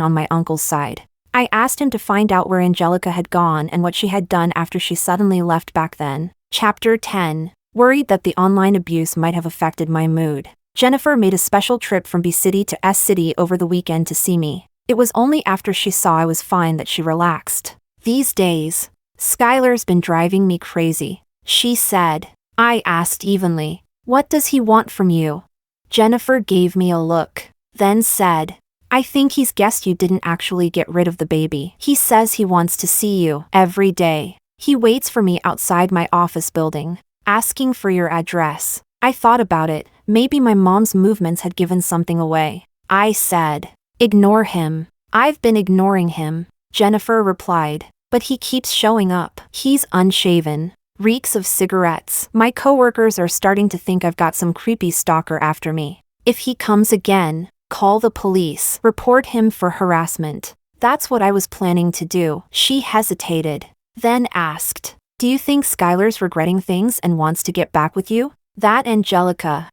on my uncle's side. I asked him to find out where Angelica had gone and what she had done after she suddenly left back then. Chapter 10. Worried that the online abuse might have affected my mood. Jennifer made a special trip from B City to S City over the weekend to see me. It was only after she saw I was fine that she relaxed. These days, Skyler's been driving me crazy, she said. I asked evenly, "What does he want from you?" Jennifer gave me a look, then said, "I think he's guessed you didn't actually get rid of the baby. He says he wants to see you every day. He waits for me outside my office building, asking for your address." I thought about it, maybe my mom's movements had given something away. I said, "Ignore him." "I've been ignoring him," Jennifer replied, "but he keeps showing up. He's unshaven, reeks of cigarettes. My coworkers are starting to think I've got some creepy stalker after me. If he comes again, call the police, report him for harassment." That's what I was planning to do. She hesitated, then asked, "Do you think Skyler's regretting things and wants to get back with you?" "That Angelica.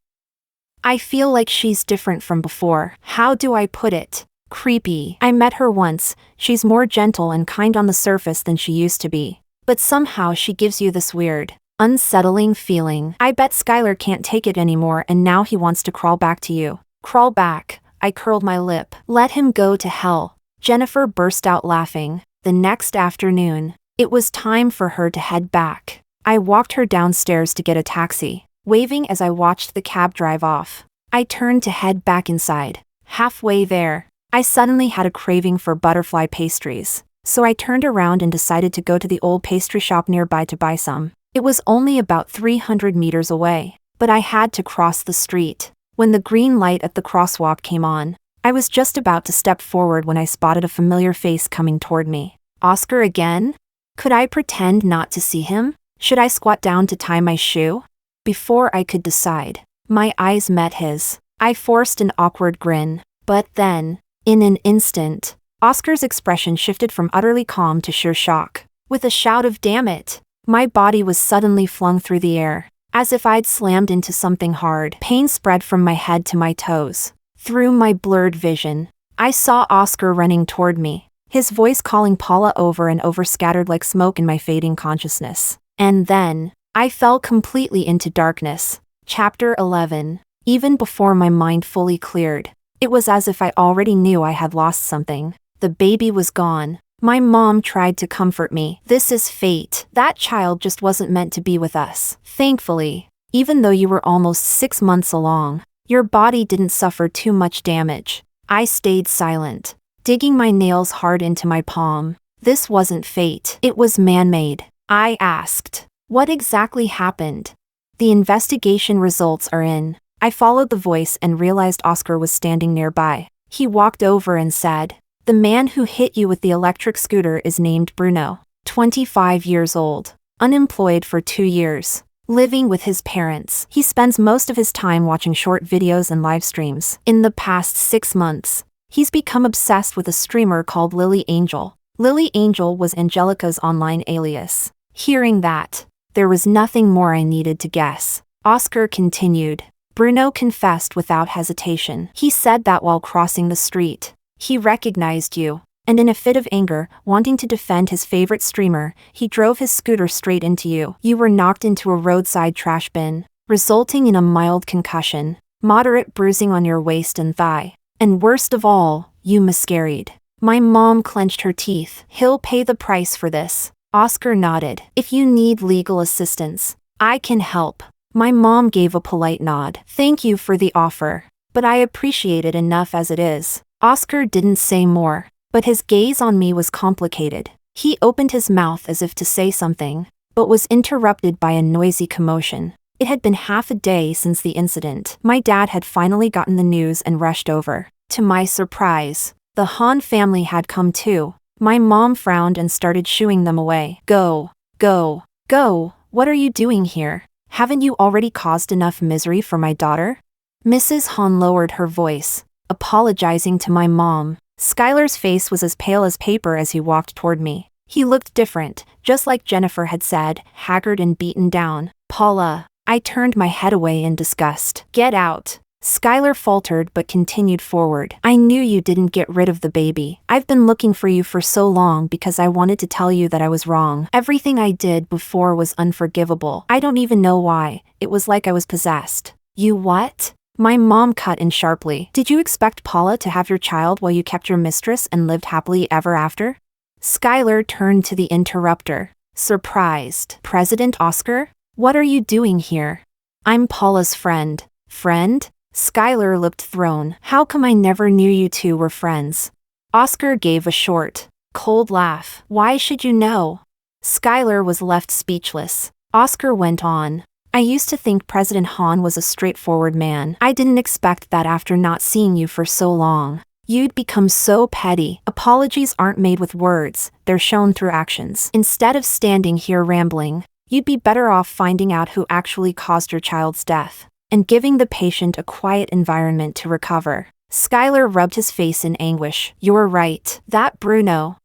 I feel like she's different from before. How do I put it? Creepy. I met her once. She's more gentle and kind on the surface than she used to be. But somehow she gives you this weird, unsettling feeling. I bet Skyler can't take it anymore and now he wants to crawl back to you." "Crawl back?" I curled my lip. "Let him go to hell." Jennifer burst out laughing. The next afternoon, it was time for her to head back. I walked her downstairs to get a taxi, waving as I watched the cab drive off. I turned to head back inside. Halfway there, I suddenly had a craving for butterfly pastries, so I turned around and decided to go to the old pastry shop nearby to buy some. It was only about 300 meters away, but I had to cross the street. When the green light at the crosswalk came on, I was just about to step forward when I spotted a familiar face coming toward me. Oscar again? Could I pretend not to see him? Should I squat down to tie my shoe? Before I could decide, my eyes met his. I forced an awkward grin, but then, in an instant, Oscar's expression shifted from utterly calm to sheer shock. With a shout of "Damn it!" my body was suddenly flung through the air, as if I'd slammed into something hard. Pain spread from my head to my toes. Through my blurred vision, I saw Oscar running toward me, his voice calling Paula over and over, scattered like smoke in my fading consciousness. And then, I fell completely into darkness. Chapter 11. Even before my mind fully cleared, it was as if I already knew I had lost something. The baby was gone. My mom tried to comfort me. "This is fate. That child just wasn't meant to be with us. Thankfully, even though you were almost 6 months along, your body didn't suffer too much damage." I stayed silent, digging my nails hard into my palm. This wasn't fate. It was man-made. I asked, "What exactly happened?" "The investigation results are in." I followed the voice and realized Oscar was standing nearby. He walked over and said, "The man who hit you with the electric scooter is named Bruno, 25 years old, unemployed for 2 years, living with his parents. He spends most of his time watching short videos and live streams. In the past 6 months, he's become obsessed with a streamer called Lily Angel. Lily Angel was Angelica's online alias." Hearing that, there was nothing more I needed to guess. Oscar continued. "Bruno confessed without hesitation. He said that while crossing the street, he recognized you, and in a fit of anger, wanting to defend his favorite streamer, he drove his scooter straight into you. You were knocked into a roadside trash bin, resulting in a mild concussion, moderate bruising on your waist and thigh, and worst of all, you miscarried." My mom clenched her teeth. "He'll pay the price for this." Oscar nodded. "If you need legal assistance, I can help." My mom gave a polite nod. "Thank you for the offer, but I appreciate it enough as it is." Oscar didn't say more, but his gaze on me was complicated. He opened his mouth as if to say something, but was interrupted by a noisy commotion. It had been half a day since the incident. My dad had finally gotten the news and rushed over. To my surprise, the Han family had come too. My mom frowned and started shooing them away. Go, go, go, what are you doing here? Haven't you already caused enough misery for my daughter?" Mrs. Hahn lowered her voice, apologizing to my mom. Skyler's face was as pale as paper as he walked toward me. He looked different, just like Jennifer had said, haggard and beaten down. Paula. I turned my head away in disgust. Get out. Skyler faltered but continued forward. I knew you didn't get rid of the baby. I've been looking for you for so long because I wanted to tell you that I was wrong. Everything I did before was unforgivable. I don't even know why. It was like I was possessed. You what? My mom cut in sharply. Did you expect Paula to have your child while you kept your mistress and lived happily ever after? Skyler turned to the interrupter, surprised. President Oscar? What are you doing here? I'm Paula's friend. Friend? Skyler looked thrown. How come I never knew you two were friends? Oscar gave a short, cold laugh. Why should you know? Skyler was left speechless. Oscar went on. I used to think President Hahn was a straightforward man. I didn't expect that after not seeing you for so long. You'd become so petty. Apologies aren't made with words, they're shown through actions. Instead of standing here rambling, you'd be better off finding out who actually caused your child's death and giving the patient a quiet environment to recover. Skyler rubbed his face in anguish. You're right. That Bruno.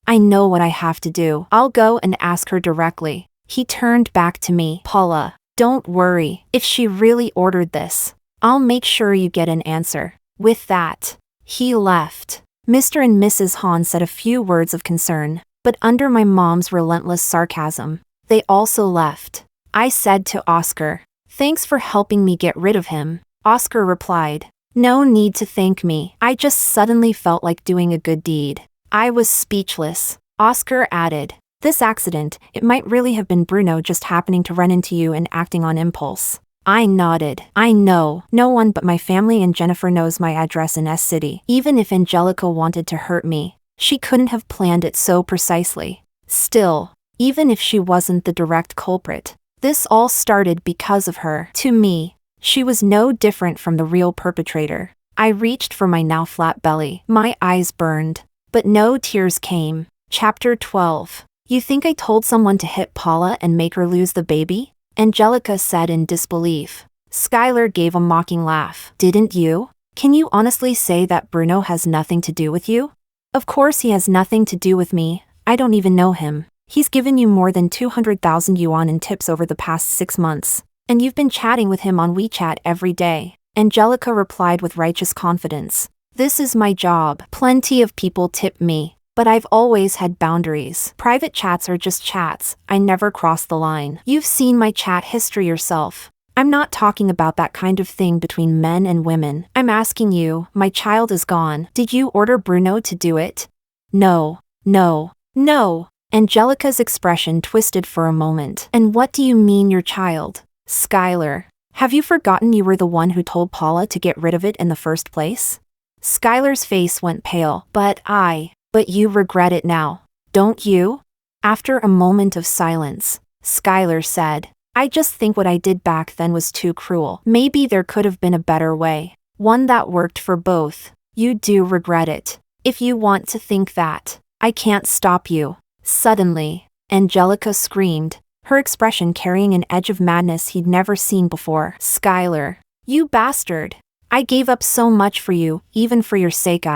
I know what I have to do. I'll go and ask her directly. He turned back to me. Paula, don't worry. If she really ordered this, I'll make sure you get an answer. With that, he left. Mr. and Mrs. Hahn said a few words of concern, but under my mom's relentless sarcasm, they also left. I said to Oscar, thanks for helping me get rid of him. Oscar replied, no need to thank me. I just suddenly felt like doing a good deed. I was speechless. Oscar added, this accident, it might really have been Bruno just happening to run into you and acting on impulse. I nodded. I know. No one but my family and Jennifer knows my address in S City. Even if Angelica wanted to hurt me, she couldn't have planned it so precisely. Still, even if she wasn't the direct culprit, this all started because of her. To me, she was no different from the real perpetrator. I reached for my now flat belly. My eyes burned, but no tears came. Chapter 12. You think I told someone to hit Paula and make her lose the baby? Angelica said in disbelief. Skyler gave a mocking laugh. Didn't you? Can you honestly say that Bruno has nothing to do with you? Of course he has nothing to do with me. I don't even know him. He's given you more than 200,000 yuan in tips over the past 6 months. And you've been chatting with him on WeChat every day. Angelica replied with righteous confidence. This is my job. Plenty of people tip me. But I've always had boundaries. Private chats are just chats. I never cross the line. You've seen my chat history yourself. I'm not talking about that kind of thing between men and women. I'm asking you, my child is gone. Did you order Bruno to do it? No. No. No. Angelica's expression twisted for a moment. And what do you mean your child? Skyler. Have you forgotten you were the one who told Paula to get rid of it in the first place? Skyler's face went pale. But you regret it now, don't you? After a moment of silence, Skyler said, I just think what I did back then was too cruel. Maybe there could have been a better way. One that worked for both. You do regret it. If you want to think that, I can't stop you. Suddenly, Angelica screamed, her expression carrying an edge of madness he'd never seen before. Skyler, you bastard. I gave up so much for you, even for your sake.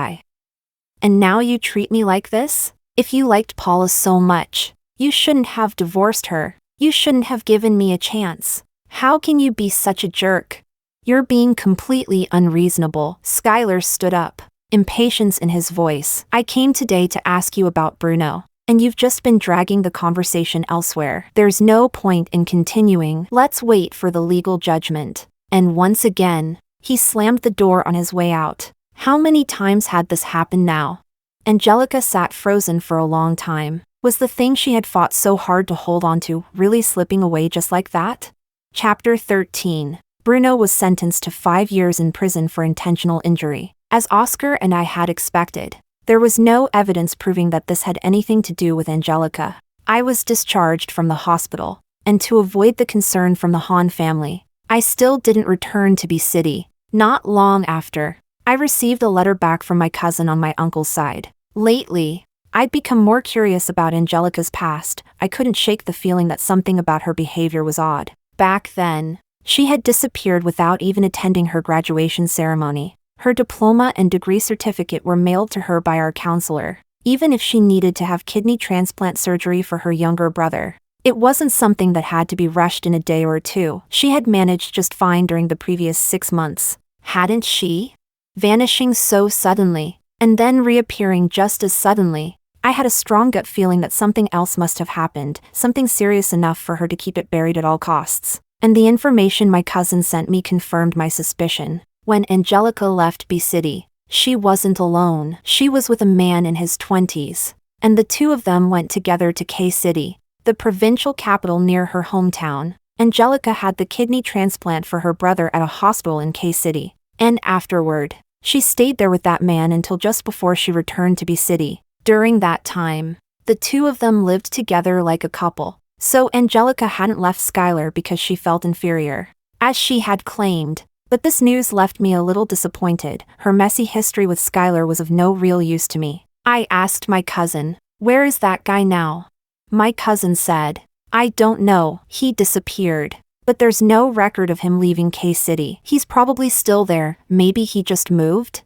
And now you treat me like this? If you liked Paula so much, you shouldn't have divorced her. You shouldn't have given me a chance. How can you be such a jerk? You're being completely unreasonable. Skyler stood up, impatience in his voice. I came today to ask you about Bruno, and you've just been dragging the conversation elsewhere. There's no point in continuing. Let's wait for the legal judgment. And once again, he slammed the door on his way out. How many times had this happened now? Angelica sat frozen for a long time. Was the thing she had fought so hard to hold onto really slipping away just like that? Chapter 13. Bruno was sentenced to 5 years in prison for intentional injury. As Oscar and I had expected, there was no evidence proving that this had anything to do with Angelica. I was discharged from the hospital, and to avoid the concern from the Hahn family, I still didn't return to B City. Not long after, I received a letter back from my cousin on my uncle's side. Lately, I'd become more curious about Angelica's past. I couldn't shake the feeling that something about her behavior was odd. Back then, She had disappeared without even attending her graduation ceremony. Her diploma and degree certificate were mailed to her by our counselor, even if she needed to have kidney transplant surgery for her younger brother. It wasn't something that had to be rushed in a day or two. She had managed just fine during the previous 6 months. Hadn't she? Vanishing so suddenly, and then reappearing just as suddenly. I had a strong gut feeling that something else must have happened, something serious enough for her to keep it buried at all costs. And the information my cousin sent me confirmed my suspicion. When Angelica left B City, she wasn't alone. She was with a man in his 20s. And the two of them went together to K City, the provincial capital near her hometown. Angelica had the kidney transplant for her brother at a hospital in K City. And afterward, she stayed there with that man until just before she returned to B City. During that time, the two of them lived together like a couple. So Angelica hadn't left Skyler because she felt inferior, as she had claimed. But this news left me a little disappointed. Her messy history with Skyler was of no real use to me. I asked my cousin, "Where is that guy now?" My cousin said, "I don't know, he disappeared. But there's no record of him leaving K City. He's probably still there, maybe he just moved?"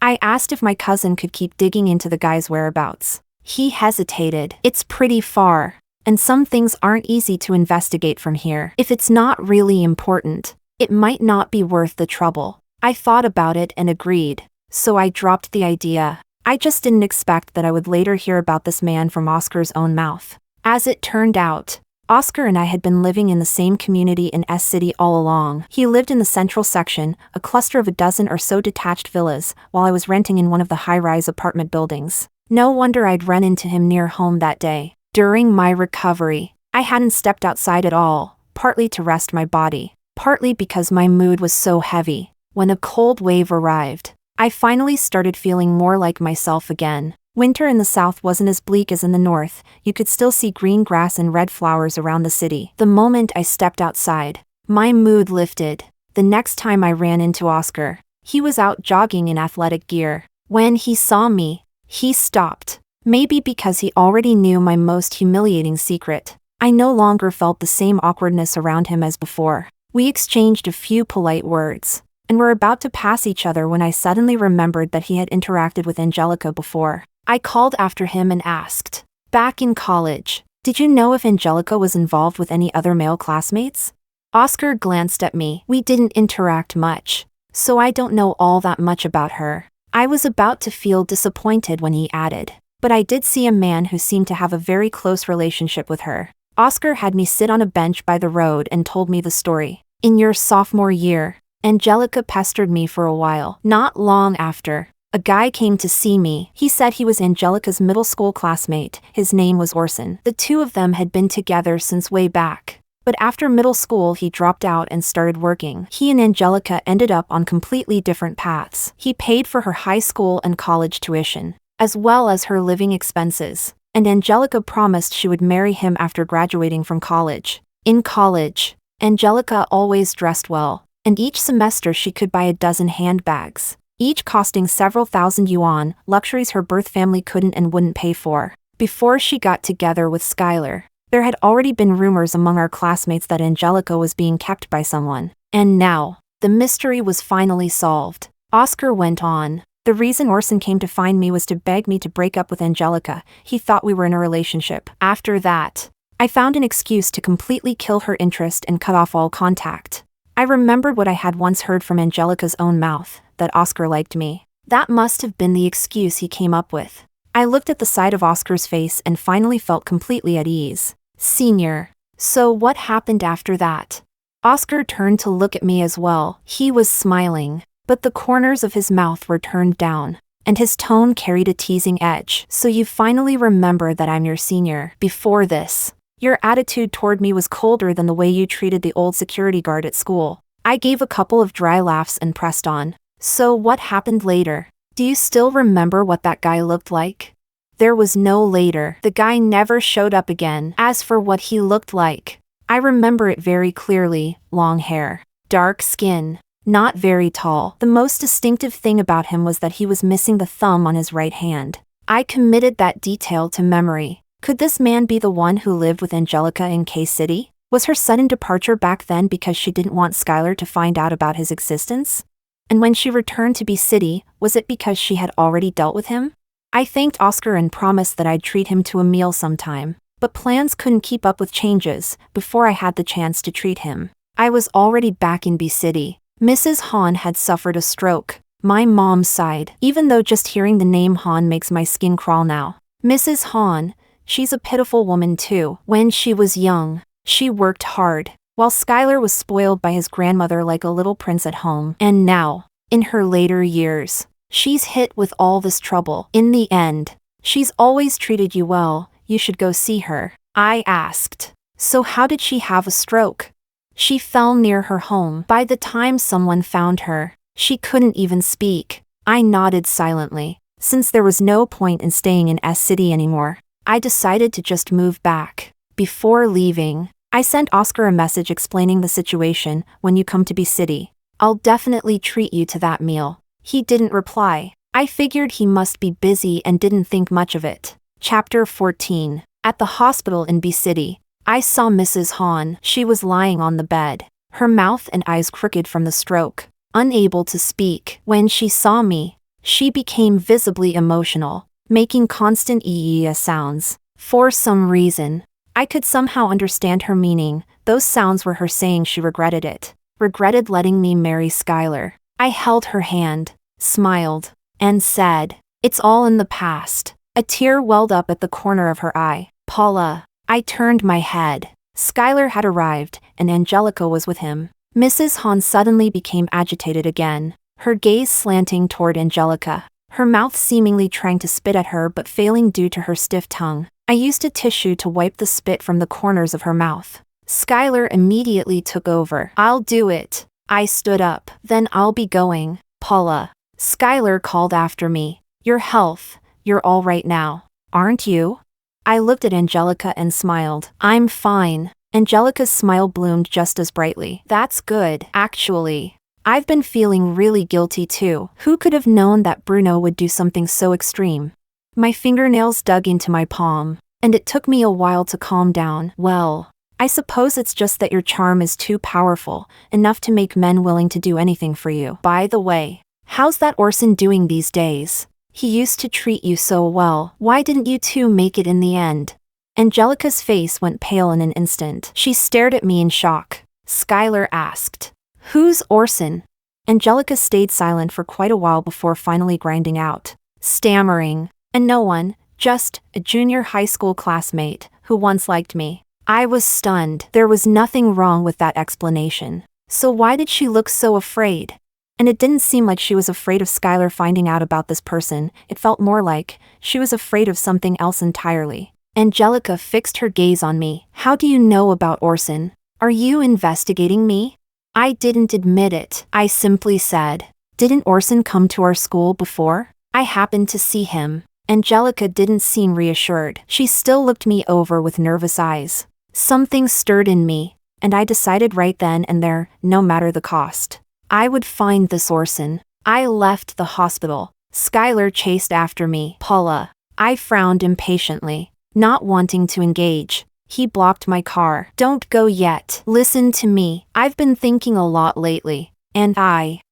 I asked if my cousin could keep digging into the guy's whereabouts. He hesitated. "It's pretty far, and some things aren't easy to investigate from here. If it's not really important, it might not be worth the trouble." I thought about it and agreed, so I dropped the idea. I just didn't expect that I would later hear about this man from Oscar's own mouth. As it turned out, Oscar and I had been living in the same community in S City all along. He lived in the central section, a cluster of a dozen or so detached villas, while I was renting in one of the high-rise apartment buildings. No wonder I'd run into him near home that day. During my recovery, I hadn't stepped outside at all, partly to rest my body, partly because my mood was so heavy. When a cold wave arrived, I finally started feeling more like myself again. Winter in the south wasn't as bleak as in the north. You could still see green grass and red flowers around the city. The moment I stepped outside, my mood lifted. The next time I ran into Oscar, he was out jogging in athletic gear. When he saw me, he stopped. Maybe because he already knew my most humiliating secret. I no longer felt the same awkwardness around him as before. We exchanged a few polite words, and were about to pass each other when I suddenly remembered that he had interacted with Angelica before. I called after him and asked, "Back in college, did you know if Angelica was involved with any other male classmates?" Oscar glanced at me. "We didn't interact much, so I don't know all that much about her." I was about to feel disappointed when he added, "But I did see a man who seemed to have a very close relationship with her." Oscar had me sit on a bench by the road and told me the story. "In your sophomore year, Angelica pestered me for a while. Not long after, a guy came to see me. He said he was Angelica's middle school classmate. His name was Orson. The two of them had been together since way back. But after middle school he dropped out and started working. He and Angelica ended up on completely different paths. He paid for her high school and college tuition, as well as her living expenses. And Angelica promised she would marry him after graduating from college. In college, Angelica always dressed well, and each semester she could buy a dozen handbags, each costing several thousand yuan, luxuries her birth family couldn't and wouldn't pay for. Before she got together with Skyler, there had already been rumors among our classmates that Angelica was being kept by someone. And now, the mystery was finally solved. Oscar went on, "The reason Orson came to find me was to beg me to break up with Angelica. He thought we were in a relationship. After that, I found an excuse to completely kill her interest and cut off all contact. I remembered what I had once heard from Angelica's own mouth, that Oscar liked me. That must have been the excuse he came up with." I looked at the side of Oscar's face and finally felt completely at ease. "Senior, so what happened after that?" Oscar turned to look at me as well. He was smiling, but the corners of his mouth were turned down, and his tone carried a teasing edge. "So you finally remember that I'm your senior. Before this, your attitude toward me was colder than the way you treated the old security guard at school." I gave a couple of dry laughs and pressed on. "So what happened later? Do you still remember what that guy looked like?" There was no later. The guy never showed up again. As for what he looked like, I remember it very clearly: long hair, dark skin, not very tall. The most distinctive thing about him was that he was missing the thumb on his right hand. I committed that detail to memory. Could this man be the one who lived with Angelica in K City? Was her sudden departure back then because she didn't want Skyler to find out about his existence? And when she returned to B City, was it because she had already dealt with him? I thanked Oscar and promised that I'd treat him to a meal sometime, but plans couldn't keep up with changes before I had the chance to treat him. I was already back in B City. Mrs. Han had suffered a stroke. My mom sighed, even though just hearing the name Han makes my skin crawl now. Mrs. Han, she's a pitiful woman too. When she was young, she worked hard, while Skyler was spoiled by his grandmother like a little prince at home. And now, in her later years, she's hit with all this trouble. In the end, she's always treated you well. You should go see her. I asked. So how did she have a stroke? She fell near her home. By the time someone found her, she couldn't even speak. I nodded silently. Since there was no point in staying in S City anymore, I decided to just move back. Before leaving, I sent Oscar a message explaining the situation. When you come to B City, I'll definitely treat you to that meal. He didn't reply. I figured he must be busy and didn't think much of it. Chapter 14. At the hospital in B City, I saw Mrs. Han. She was lying on the bed, her mouth and eyes crooked from the stroke, unable to speak. When she saw me, she became visibly emotional, making constant ee sounds. For some reason, I could somehow understand her meaning. Those sounds were her saying she regretted it. Regretted letting me marry Skyler. I held her hand, smiled, and said, "It's all in the past." A tear welled up at the corner of her eye. "Paula." I turned my head. Skyler had arrived, and Angelica was with him. Mrs. Han suddenly became agitated again, her gaze slanting toward Angelica, her mouth seemingly trying to spit at her but failing due to her stiff tongue. I used a tissue to wipe the spit from the corners of her mouth. Skyler immediately took over. "I'll do it." I stood up. "Then I'll be going." "Paula." Skyler called after me. "Your health, you're all right now, aren't you?" I looked at Angelica and smiled. "I'm fine." Angelica's smile bloomed just as brightly. "That's good, actually. I've been feeling really guilty too. Who could have known that Bruno would do something so extreme?" My fingernails dug into my palm, and it took me a while to calm down. "Well, I suppose it's just that your charm is too powerful, enough to make men willing to do anything for you. By the way, how's that Orson doing these days? He used to treat you so well. Why didn't you two make it in the end?" Angelica's face went pale in an instant. She stared at me in shock. Skyler asked, "Who's Orson?" Angelica stayed silent for quite a while before finally grinding out, stammering, "And no one, just a junior high school classmate who once liked me." I was stunned. There was nothing wrong with that explanation. So why did she look so afraid? And it didn't seem like she was afraid of Skyler finding out about this person. It felt more like she was afraid of something else entirely. Angelica fixed her gaze on me. "How do you know about Orson? Are you investigating me?" I didn't admit it. I simply said, "Didn't Orson come to our school before? I happened to see him." Angelica didn't seem reassured. She still looked me over with nervous eyes. Something stirred in me, and I decided right then and there, no matter the cost, I would find this Orson. I left the hospital. Skyler chased after me. "Paula." I frowned impatiently, not wanting to engage. He blocked my car. "Don't go yet. Listen to me. I've been thinking a lot lately, and I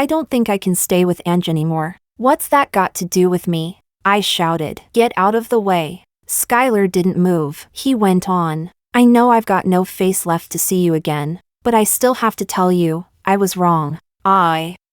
don't think I can stay with Ange anymore." "What's that got to do with me?" I shouted. "Get out of the way." Skyler didn't move. He went on. "I know I've got no face left to see you again, but I still have to tell you, I was wrong."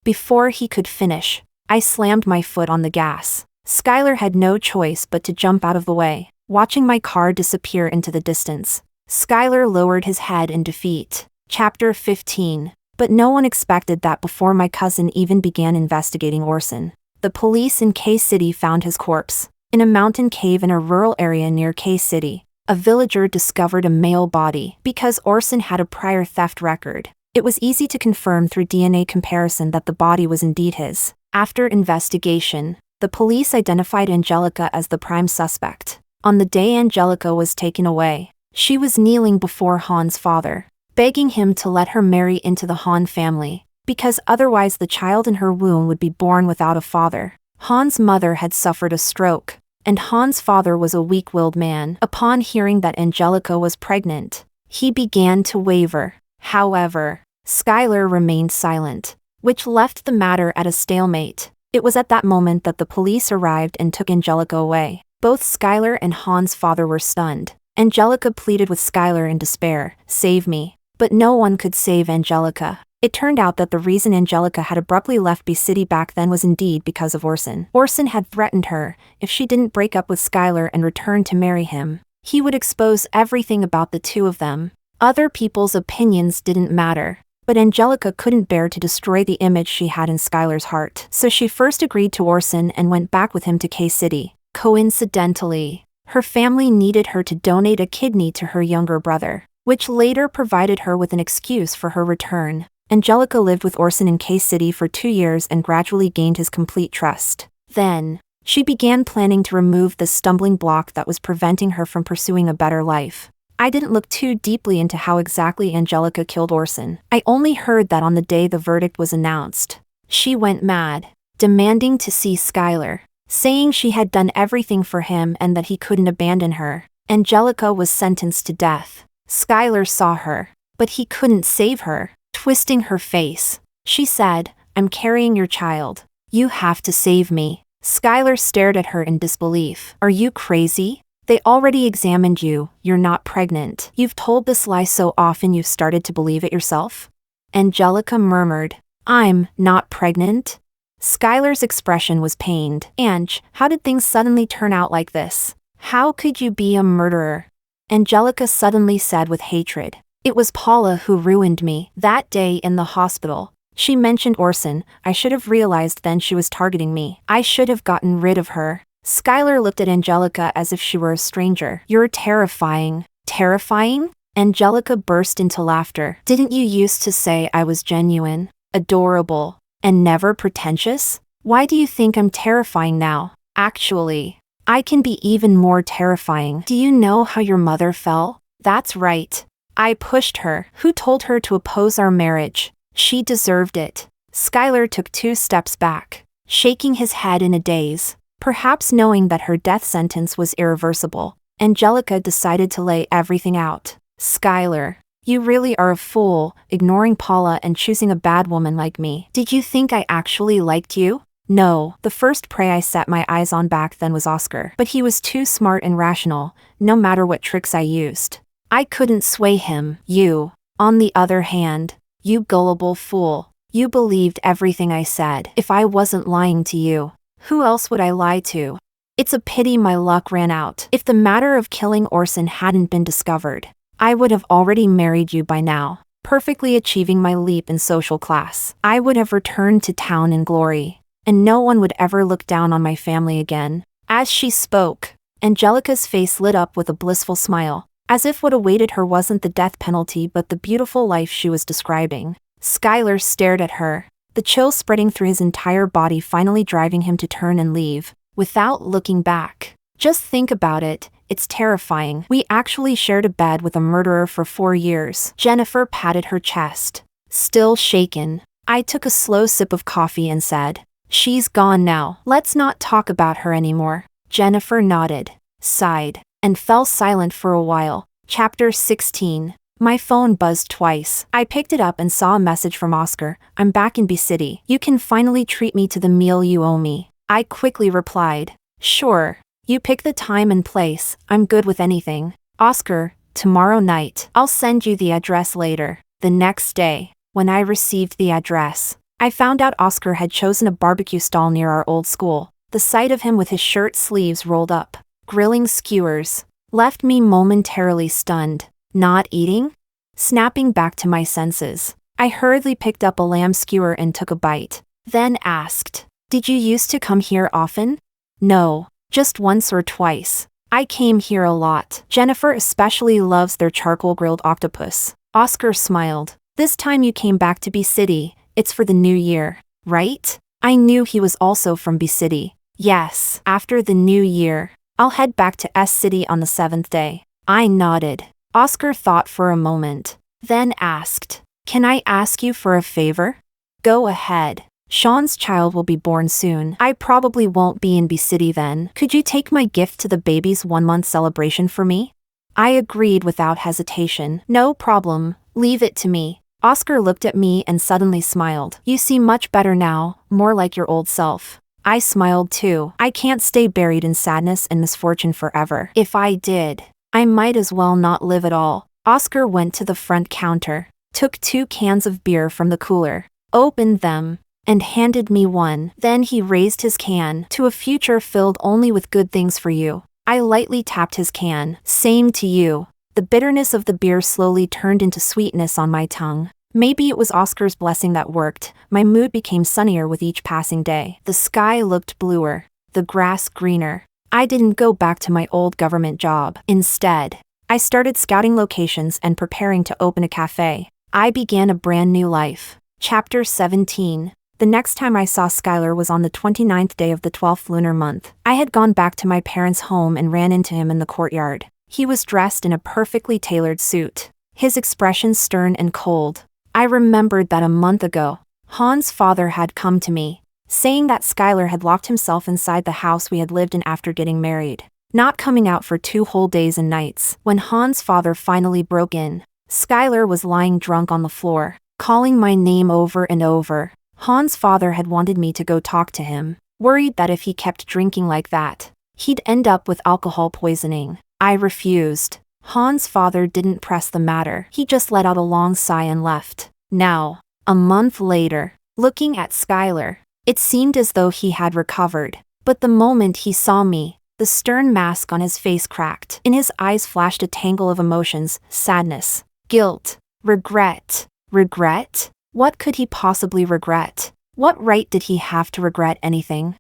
Before he could finish, I slammed my foot on the gas. Skyler had no choice but to jump out of the way, watching my car disappear into the distance. Skyler lowered his head in defeat. Chapter 15. But no one expected that before my cousin even began investigating Orson, the police in K City found his corpse. In a mountain cave in a rural area near K City, a villager discovered a male body. Because Orson had a prior theft record, it was easy to confirm through DNA comparison that the body was indeed his. After investigation, the police identified Angelica as the prime suspect. On the day Angelica was taken away, she was kneeling before Han's father, begging him to let her marry into the Han family, because otherwise the child in her womb would be born without a father. Han's mother had suffered a stroke, and Han's father was a weak-willed man. Upon hearing that Angelica was pregnant, He began to waver. However, Skyler remained silent, which left the matter at a stalemate. It was at that moment that the police arrived and took Angelica away. Both Skyler and Han's father were stunned. Angelica pleaded with Skyler in despair, "Save me." But no one could save Angelica. It turned out that the reason Angelica had abruptly left B City back then was indeed because of Orson. Orson had threatened her, if she didn't break up with Skyler and return to marry him, he would expose everything about the two of them. Other people's opinions didn't matter. But Angelica couldn't bear to destroy the image she had in Skyler's heart. So she first agreed to Orson and went back with him to K-City. Coincidentally, her family needed her to donate a kidney to her younger brother, which later provided her with an excuse for her return. Angelica lived with Orson in K-City for 2 years and gradually gained his complete trust. Then, she began planning to remove the stumbling block that was preventing her from pursuing a better life. I didn't look too deeply into how exactly Angelica killed Orson. I only heard that on the day the verdict was announced, she went mad, demanding to see Skyler, saying she had done everything for him and that he couldn't abandon her. Angelica was sentenced to death. Skyler saw her, but he couldn't save her. Twisting her face, she said, "I'm carrying your child. You have to save me." Skyler stared at her in disbelief. "Are you crazy? They already examined you. You're not pregnant. You've told this lie so often you've started to believe it yourself?" Angelica murmured, "I'm not pregnant?" Skyler's expression was pained. "Ange, how did things suddenly turn out like this? How could you be a murderer?" Angelica suddenly said with hatred, "It was Paula who ruined me. That day in the hospital, she mentioned Orson. I should have realized then she was targeting me. I should have gotten rid of her." Skyler looked at Angelica as if she were a stranger. "You're terrifying." "Terrifying?" Angelica burst into laughter. "Didn't you used to say I was genuine, adorable, and never pretentious? Why do you think I'm terrifying now? Actually, I can be even more terrifying. Do you know how your mother fell?" "That's right. I pushed her." "Who told her to oppose our marriage? She deserved it." Skyler took 2 steps back, shaking his head in a daze. Perhaps knowing that her death sentence was irreversible, Angelica decided to lay everything out. "Skyler, you really are a fool, ignoring Paula and choosing a bad woman like me. Did you think I actually liked you?" "No, the first prey I set my eyes on back then was Oscar. But he was too smart and rational, no matter what tricks I used. I couldn't sway him. You, on the other hand, you gullible fool, you believed everything I said. If I wasn't lying to you, who else would I lie to? It's a pity my luck ran out. If the matter of killing Orson hadn't been discovered, I would have already married you by now, perfectly achieving my leap in social class. I would have returned to town in glory, and no one would ever look down on my family again." As she spoke, Angelica's face lit up with a blissful smile, as if what awaited her wasn't the death penalty but the beautiful life she was describing. Skyler stared at her, the chill spreading through his entire body, finally driving him to turn and leave, without looking back. "Just think about it, it's terrifying. We actually shared a bed with a murderer for 4 years. Jennifer patted her chest, still shaken. I took a slow sip of coffee and said, "She's gone now. Let's not talk about her anymore." Jennifer nodded, sighed, and fell silent for a while. Chapter 16. My phone buzzed twice. I picked it up and saw a message from Oscar. "I'm back in B City. You can finally treat me to the meal you owe me." I quickly replied, "Sure. You pick the time and place. I'm good with anything." "Oscar, tomorrow night. I'll send you the address later." The next day, when I received the address, I found out Oscar had chosen a barbecue stall near our old school. The sight of him with his shirt sleeves rolled up, grilling skewers, left me momentarily stunned. "Not eating?" Snapping back to my senses, I hurriedly picked up a lamb skewer and took a bite, then asked, "Did you used to come here often?" "No, just once or twice. I came here a lot. Jennifer especially loves their charcoal-grilled octopus." Oscar smiled. "This time you came back to B City, it's for the new year, right?" I knew he was also from B City. "Yes, after the new year, I'll head back to S City on the 7th day." I nodded. Oscar thought for a moment, then asked, "Can I ask you for a favor?" "Go ahead. Sean's child will be born soon. I probably won't be in B City then. Could you take my gift to the baby's 1-month celebration for me?" I agreed without hesitation. No problem, leave it to me. Oscar looked at me and suddenly smiled. You seem much better now, more like your old self. I smiled too. I can't stay buried in sadness and misfortune forever. If I did, I might as well not live at all. Oscar went to the front counter, took 2 cans of beer from the cooler, opened them, and handed me one. Then he raised his can to a future filled only with good things for you. I lightly tapped his can. Same to you. The bitterness of the beer slowly turned into sweetness on my tongue. Maybe it was Oscar's blessing that worked. My mood became sunnier with each passing day. The sky looked bluer, the grass greener. I didn't go back to my old government job. Instead, I started scouting locations and preparing to open a cafe. I began a brand new life. Chapter 17. The next time I saw Skyler was on the 29th day of the 12th lunar month. I had gone back to my parents' home and ran into him in the courtyard. He was dressed in a perfectly tailored suit, his expression stern and cold. I remembered that a month ago, Han's father had come to me, saying that Skyler had locked himself inside the house we had lived in after getting married, not coming out for 2 whole days and nights. When Han's father finally broke in, Skyler was lying drunk on the floor, calling my name over and over. Han's father had wanted me to go talk to him, worried that if he kept drinking like that, he'd end up with alcohol poisoning. I refused. Han's father didn't press the matter. He just let out a long sigh and left. Now, a month later, looking at Skyler, it seemed as though he had recovered. But the moment he saw me, the stern mask on his face cracked. In his eyes flashed a tangle of emotions: sadness, guilt, regret. Regret? What could he possibly regret? What right did he have to regret anything?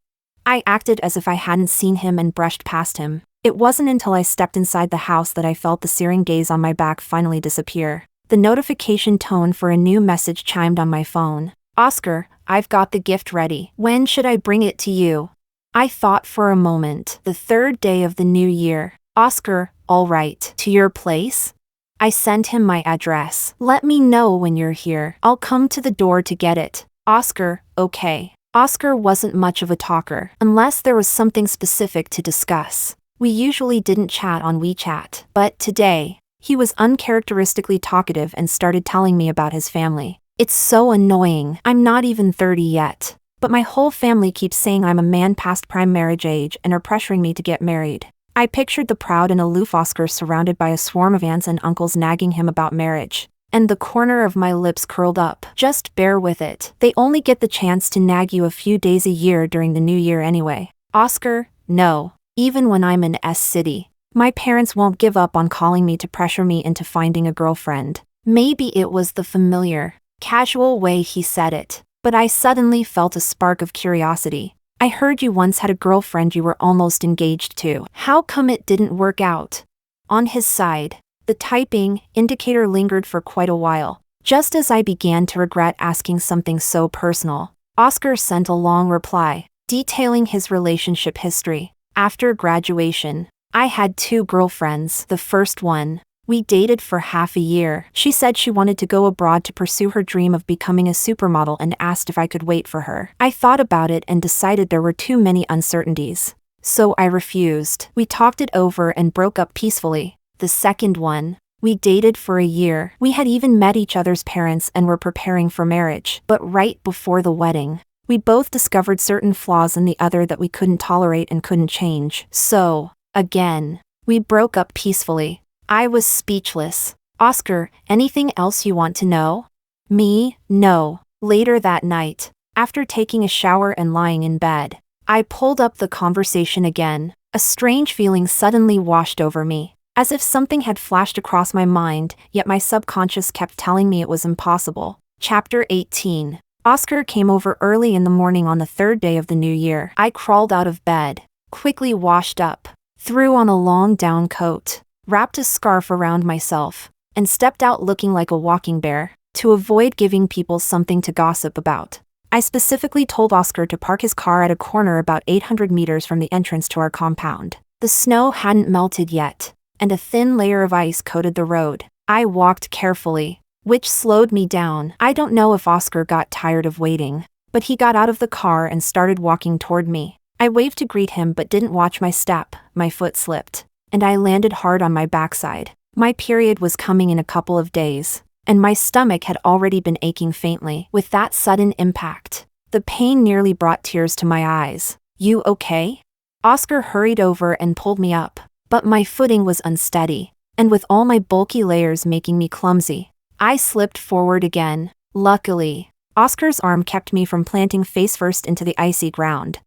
I acted as if I hadn't seen him and brushed past him. It wasn't until I stepped inside the house that I felt the searing gaze on my back finally disappear. The notification tone for a new message chimed on my phone. Oscar, I've got the gift ready. When should I bring it to you? I thought for a moment. The 3rd day of the new year. Oscar, all right. To your place? I sent him my address. Let me know when you're here. I'll come to the door to get it. Oscar, okay. Oscar wasn't much of a talker, unless there was something specific to discuss. We usually didn't chat on WeChat, but today, he was uncharacteristically talkative and started telling me about his family. It's so annoying. I'm not even 30 yet, but my whole family keeps saying I'm a man past prime marriage age and are pressuring me to get married. I pictured the proud and aloof Oscar surrounded by a swarm of aunts and uncles nagging him about marriage, and the corner of my lips curled up. Just bear with it. They only get the chance to nag you a few days a year during the new year anyway. Oscar, no. Even when I'm in S-City, my parents won't give up on calling me to pressure me into finding a girlfriend. Maybe it was the familiar, casual way he said it, but I suddenly felt a spark of curiosity. I heard you once had a girlfriend you were almost engaged to. How come it didn't work out? On his side, the typing indicator lingered for quite a while. Just as I began to regret asking something so personal, Oscar sent a long reply, detailing his relationship history. After graduation, I had 2 girlfriends. The first one, we dated for half a year. She said she wanted to go abroad to pursue her dream of becoming a supermodel and asked if I could wait for her. I thought about it and decided there were too many uncertainties, so I refused. We talked it over and broke up peacefully. The second one, we dated for a year. We had even met each other's parents and were preparing for marriage. But right before the wedding, we both discovered certain flaws in the other that we couldn't tolerate and couldn't change. So, again, we broke up peacefully. I was speechless. Oscar, anything else you want to know? Me, no. Later that night, after taking a shower and lying in bed, I pulled up the conversation again. A strange feeling suddenly washed over me, as if something had flashed across my mind, yet my subconscious kept telling me it was impossible. Chapter 18. Oscar came over early in the morning on the 3rd day of the new year. I crawled out of bed, quickly washed up, threw on a long down coat, wrapped a scarf around myself, and stepped out looking like a walking bear, to avoid giving people something to gossip about. I specifically told Oscar to park his car at a corner about 800 meters from the entrance to our compound. The snow hadn't melted yet, and a thin layer of ice coated the road. I walked carefully, which slowed me down. I don't know if Oscar got tired of waiting, but he got out of the car and started walking toward me. I waved to greet him but didn't watch my step. My foot slipped, and I landed hard on my backside. My period was coming in a couple of days, and my stomach had already been aching faintly with that sudden impact. The pain nearly brought tears to my eyes. "You okay?" Oscar hurried over and pulled me up, but my footing was unsteady, and with all my bulky layers making me clumsy, I slipped forward again. Luckily, Oscar's arm kept me from planting face first into the icy ground.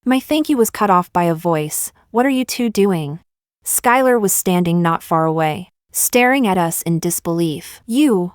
My thank you was cut off by a voice. "What are you two doing?" Skyler was standing not far away, staring at us in disbelief.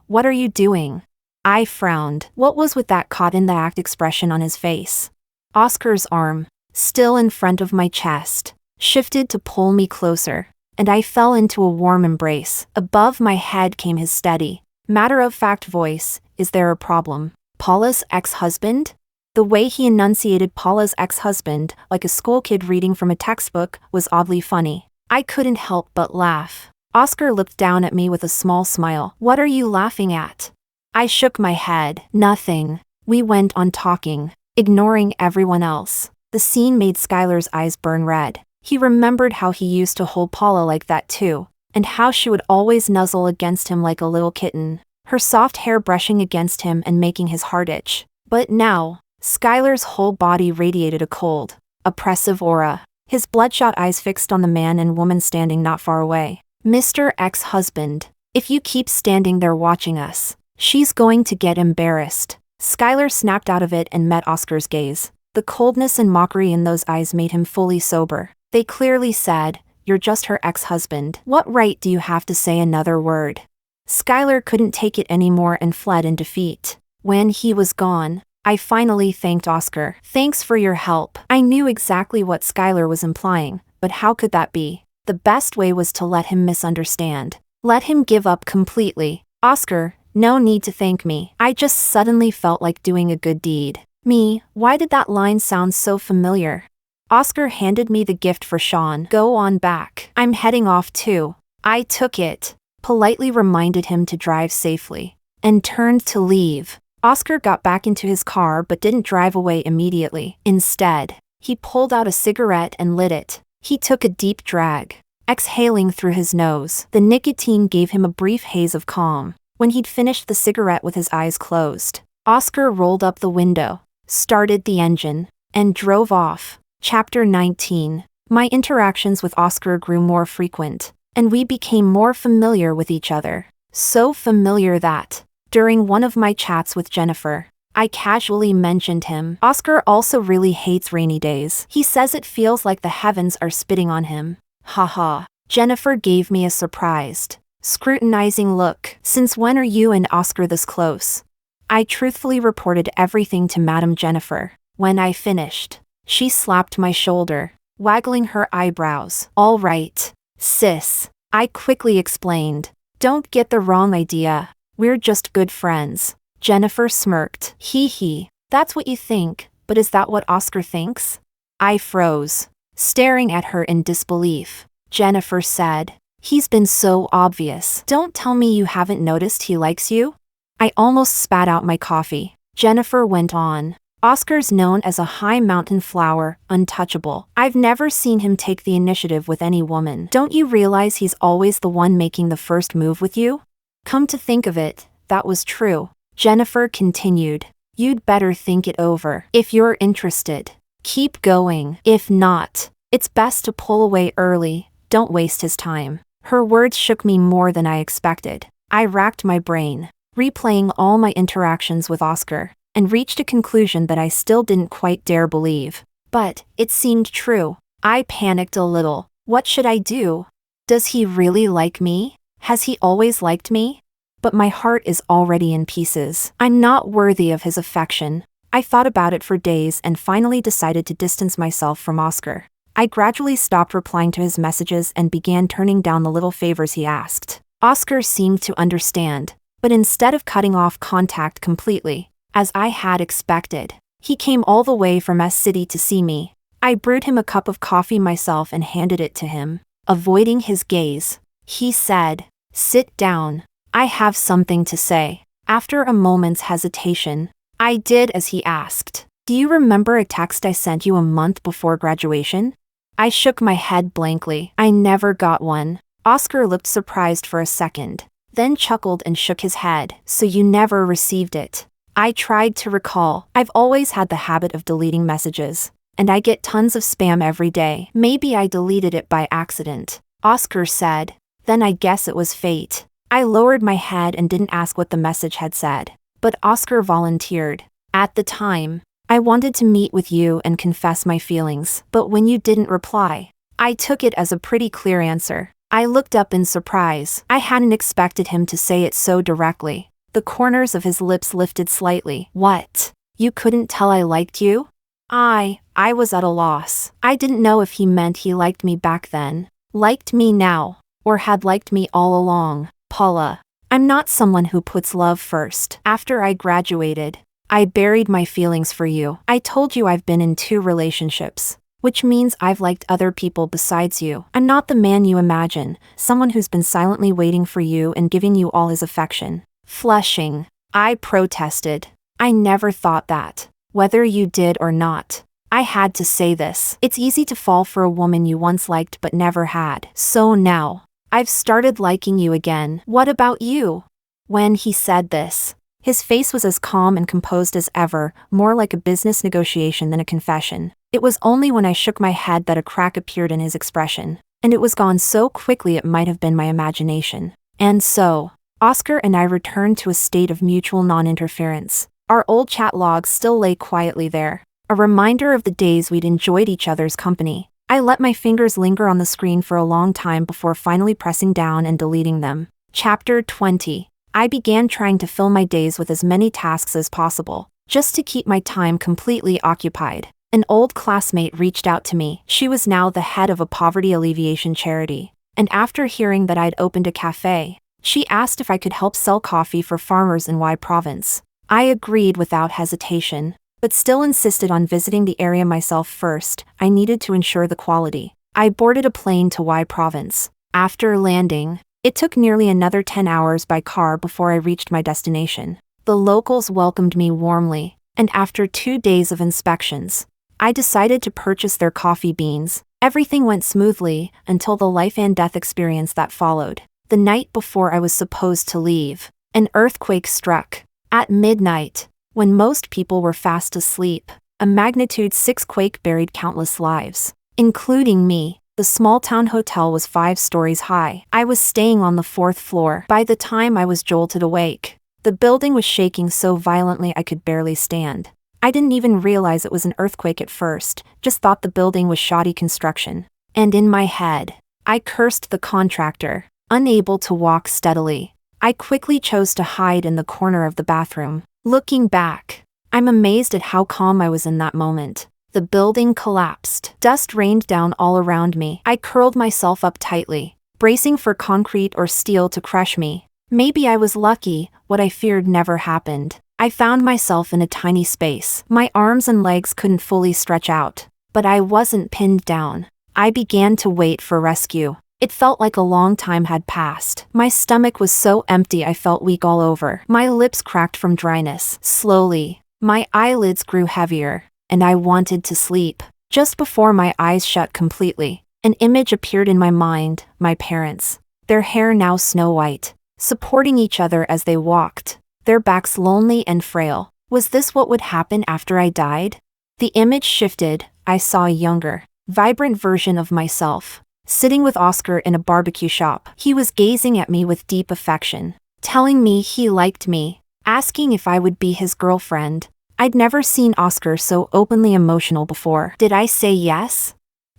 What are you doing?" I frowned. What was with that caught-in-the-act expression on his face? Oscar's arm, still in front of my chest, shifted to pull me closer, and I fell into a warm embrace. Above my head came his steady, matter-of-fact voice. "Is there a problem? Paula's ex-husband?" The way he enunciated Paula's ex-husband, like a school kid reading from a textbook, was oddly funny. I couldn't help but laugh. Oscar looked down at me with a small smile. "What are you laughing at?" I shook my head. "Nothing." We went on talking, ignoring everyone else. The scene made Skyler's eyes burn red. He remembered how he used to hold Paula like that too, and how she would always nuzzle against him like a little kitten, her soft hair brushing against him and making his heart itch. But now, Skyler's whole body radiated a cold, oppressive aura, his bloodshot eyes fixed on the man and woman standing not far away. "Mr. Ex-husband, if you keep standing there watching us, she's going to get embarrassed." Skyler snapped out of it and met Oscar's gaze. The coldness and mockery in those eyes made him fully sober. They clearly said, "You're just her ex-husband. What right do you have to say another word?" Skyler couldn't take it anymore and fled in defeat. When he was gone, I finally thanked Oscar. "Thanks for your help." I knew exactly what Skyler was implying, but how could that be? The best way was to let him misunderstand. Let him give up completely. "Oscar, no need to thank me. I just suddenly felt like doing a good deed." Me, why did that line sound so familiar? Oscar handed me the gift for Sean. "Go on back. I'm heading off too." I took it, politely reminded him to drive safely, and turned to leave. Oscar got back into his car but didn't drive away immediately. Instead, he pulled out a cigarette and lit it. He took a deep drag, exhaling through his nose. The nicotine gave him a brief haze of calm. When he'd finished the cigarette with his eyes closed, Oscar rolled up the window, started the engine, and drove off. Chapter 19. My interactions with Oscar grew more frequent, and we became more familiar with each other. So familiar that, during one of my chats with Jennifer, I casually mentioned him. Oscar also really hates rainy days. He says it feels like the heavens are spitting on him. Haha. Jennifer gave me a surprised, scrutinizing look. "Since when are you and Oscar this close?" I truthfully reported everything to Madam Jennifer. When I finished, she slapped my shoulder, waggling her eyebrows. "All right, sis," I quickly explained. "Don't get the wrong idea. We're just good friends." Jennifer smirked. Hee, that's what you think, but is that what Oscar thinks?" I froze, staring at her in disbelief. Jennifer said, "He's been so obvious. Don't tell me you haven't noticed he likes you?" I almost spat out my coffee. Jennifer went on. "Oscar's known as a high mountain flower, untouchable. I've never seen him take the initiative with any woman. Don't you realize he's always the one making the first move with you?" Come to think of it, that was true. Jennifer continued. "You'd better think it over. If you're interested, keep going. If not, it's best to pull away early. Don't waste his time." Her words shook me more than I expected. I racked my brain, replaying all my interactions with Oscar, and reached a conclusion that I still didn't quite dare believe. But it seemed true. I panicked a little. What should I do? Does he really like me? Has he always liked me? But my heart is already in pieces. I'm not worthy of his affection. I thought about it for days and finally decided to distance myself from Oscar. I gradually stopped replying to his messages and began turning down the little favors he asked. Oscar seemed to understand, but instead of cutting off contact completely, as I had expected, he came all the way from S City to see me. I brewed him a cup of coffee myself and handed it to him. Avoiding his gaze, he said, "Sit down. I have something to say." After a moment's hesitation, I did as he asked. "Do you remember a text I sent you a month before graduation?" I shook my head blankly. I never got one. Oscar looked surprised for a second, then chuckled and shook his head. So you never received it? I tried to recall. I've always had the habit of deleting messages, and I get tons of spam every day. Maybe I deleted it by accident, Oscar said. Then I guess it was fate. I lowered my head and didn't ask what the message had said, but Oscar volunteered. At the time, I wanted to meet with you and confess my feelings, but when you didn't reply, I took it as a pretty clear answer. I looked up in surprise. I hadn't expected him to say it so directly. The corners of his lips lifted slightly. What? You couldn't tell I liked you? I was at a loss. I didn't know if he meant he liked me back then, liked me now, or had liked me all along. Paula, I'm not someone who puts love first. After I graduated, I buried my feelings for you. I told you I've been in 2 relationships, which means I've liked other people besides you. I'm not the man you imagine, someone who's been silently waiting for you and giving you all his affection. Flushing, I protested. I never thought that. Whether you did or not, I had to say this. It's easy to fall for a woman you once liked but never had. So now, I've started liking you again. What about you? When he said this, his face was as calm and composed as ever, more like a business negotiation than a confession. It was only when I shook my head that a crack appeared in his expression, and it was gone so quickly it might have been my imagination. And so, Oscar and I returned to a state of mutual non-interference. Our old chat logs still lay quietly there, a reminder of the days we'd enjoyed each other's company. I let my fingers linger on the screen for a long time before finally pressing down and deleting them. Chapter 20. I began trying to fill my days with as many tasks as possible, just to keep my time completely occupied. An old classmate reached out to me. She was now the head of a poverty alleviation charity, and after hearing that I'd opened a cafe, she asked if I could help sell coffee for farmers in Y Province. I agreed without hesitation, but still insisted on visiting the area myself first. I needed to ensure the quality. I boarded a plane to Y Province. After landing, it took nearly another 10 hours by car before I reached my destination. The locals welcomed me warmly, and after 2 days of inspections, I decided to purchase their coffee beans. Everything went smoothly until the life and death experience that followed. The night before I was supposed to leave, an earthquake struck. At midnight, when most people were fast asleep, a magnitude 6 quake buried countless lives, including me. The small-town hotel was 5 stories high. I was staying on the 4th floor. By the time I was jolted awake, the building was shaking so violently I could barely stand. I didn't even realize it was an earthquake at first, just thought the building was shoddy construction. And in my head, I cursed the contractor. Unable to walk steadily, I quickly chose to hide in the corner of the bathroom. Looking back, I'm amazed at how calm I was in that moment. The building collapsed. Dust rained down all around me. I curled myself up tightly, bracing for concrete or steel to crush me. Maybe I was lucky, what I feared never happened. I found myself in a tiny space. My arms and legs couldn't fully stretch out, but I wasn't pinned down. I began to wait for rescue. It felt like a long time had passed. My stomach was so empty I felt weak all over. My lips cracked from dryness. Slowly, my eyelids grew heavier, and I wanted to sleep. Just before my eyes shut completely, an image appeared in my mind. My parents, their hair now snow white, supporting each other as they walked, their backs lonely and frail. Was this what would happen after I died? The image shifted. I saw a younger, vibrant version of myself, sitting with Oscar in a barbecue shop. He was gazing at me with deep affection, telling me he liked me, asking if I would be his girlfriend. I'd never seen Oscar so openly emotional before. Did I say yes?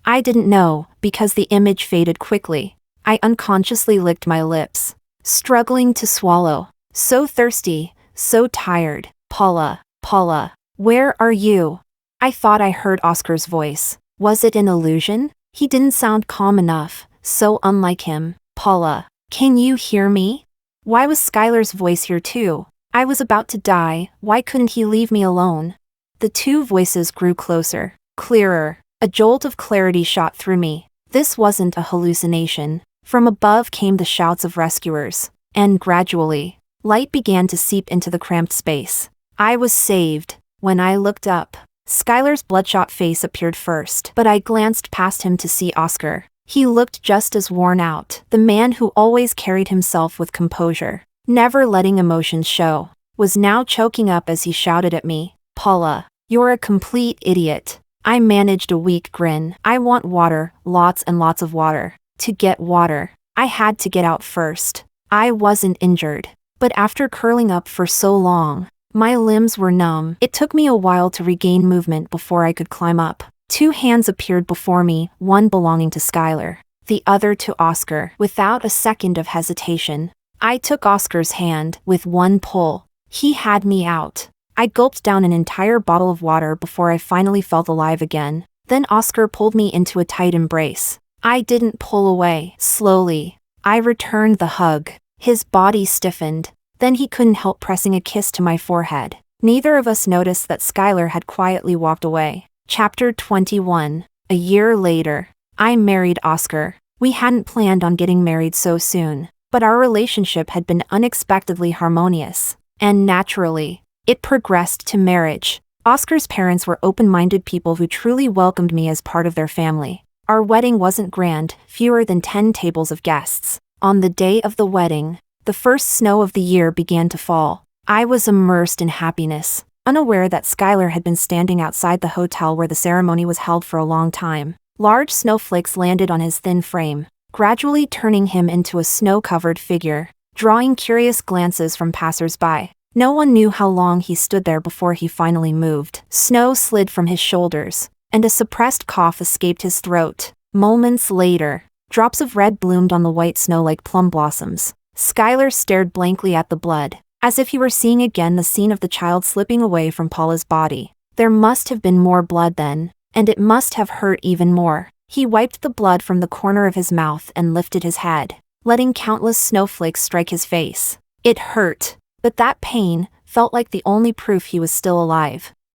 I didn't know, because the image faded quickly. I unconsciously licked my lips, struggling to swallow. So thirsty, so tired. Paula, where are you? I thought I heard Oscar's voice. Was it an illusion? He didn't sound calm enough, so unlike him. Paula, can you hear me? Why was Skyler's voice here too? I was about to die. Why couldn't he leave me alone? The 2 voices grew closer, clearer. A jolt of clarity shot through me. This wasn't a hallucination. From above came the shouts of rescuers, and gradually, light began to seep into the cramped space. I was saved. When I looked up, Skyler's bloodshot face appeared first, but I glanced past him to see Oscar. He looked just as worn out, the man who always carried himself with composure, never letting emotions show, was now choking up as he shouted at me, "Paula, you're a complete idiot." I managed a weak grin. "I want water, lots and lots of water." To get water, I had to get out first. I wasn't injured, but after curling up for so long, my limbs were numb. It took me a while to regain movement before I could climb up. 2 hands appeared before me, one belonging to Skyler, the other to Oscar. Without a second of hesitation, I took Oscar's hand. With one pull, he had me out. I gulped down an entire bottle of water before I finally felt alive again. Then Oscar pulled me into a tight embrace. I didn't pull away. Slowly, I returned the hug. His body stiffened. Then he couldn't help pressing a kiss to my forehead. Neither of us noticed that Skyler had quietly walked away. Chapter 21. A year later, I married Oscar. We hadn't planned on getting married so soon, but our relationship had been unexpectedly harmonious. And naturally, it progressed to marriage. Oscar's parents were open-minded people who truly welcomed me as part of their family. Our wedding wasn't grand, fewer than 10 tables of guests. On the day of the wedding, the first snow of the year began to fall. I was immersed in happiness, unaware that Skyler had been standing outside the hotel where the ceremony was held for a long time. Large snowflakes landed on his thin frame, gradually turning him into a snow-covered figure, drawing curious glances from passers-by. No one knew how long he stood there before he finally moved. Snow slid from his shoulders, and a suppressed cough escaped his throat. Moments later, drops of red bloomed on the white snow like plum blossoms. Skyler stared blankly at the blood, as if he were seeing again the scene of the child slipping away from Paula's body. There must have been more blood then, and it must have hurt even more. He wiped the blood from the corner of his mouth and lifted his head, letting countless snowflakes strike his face. It hurt, but that pain felt like the only proof he was still alive.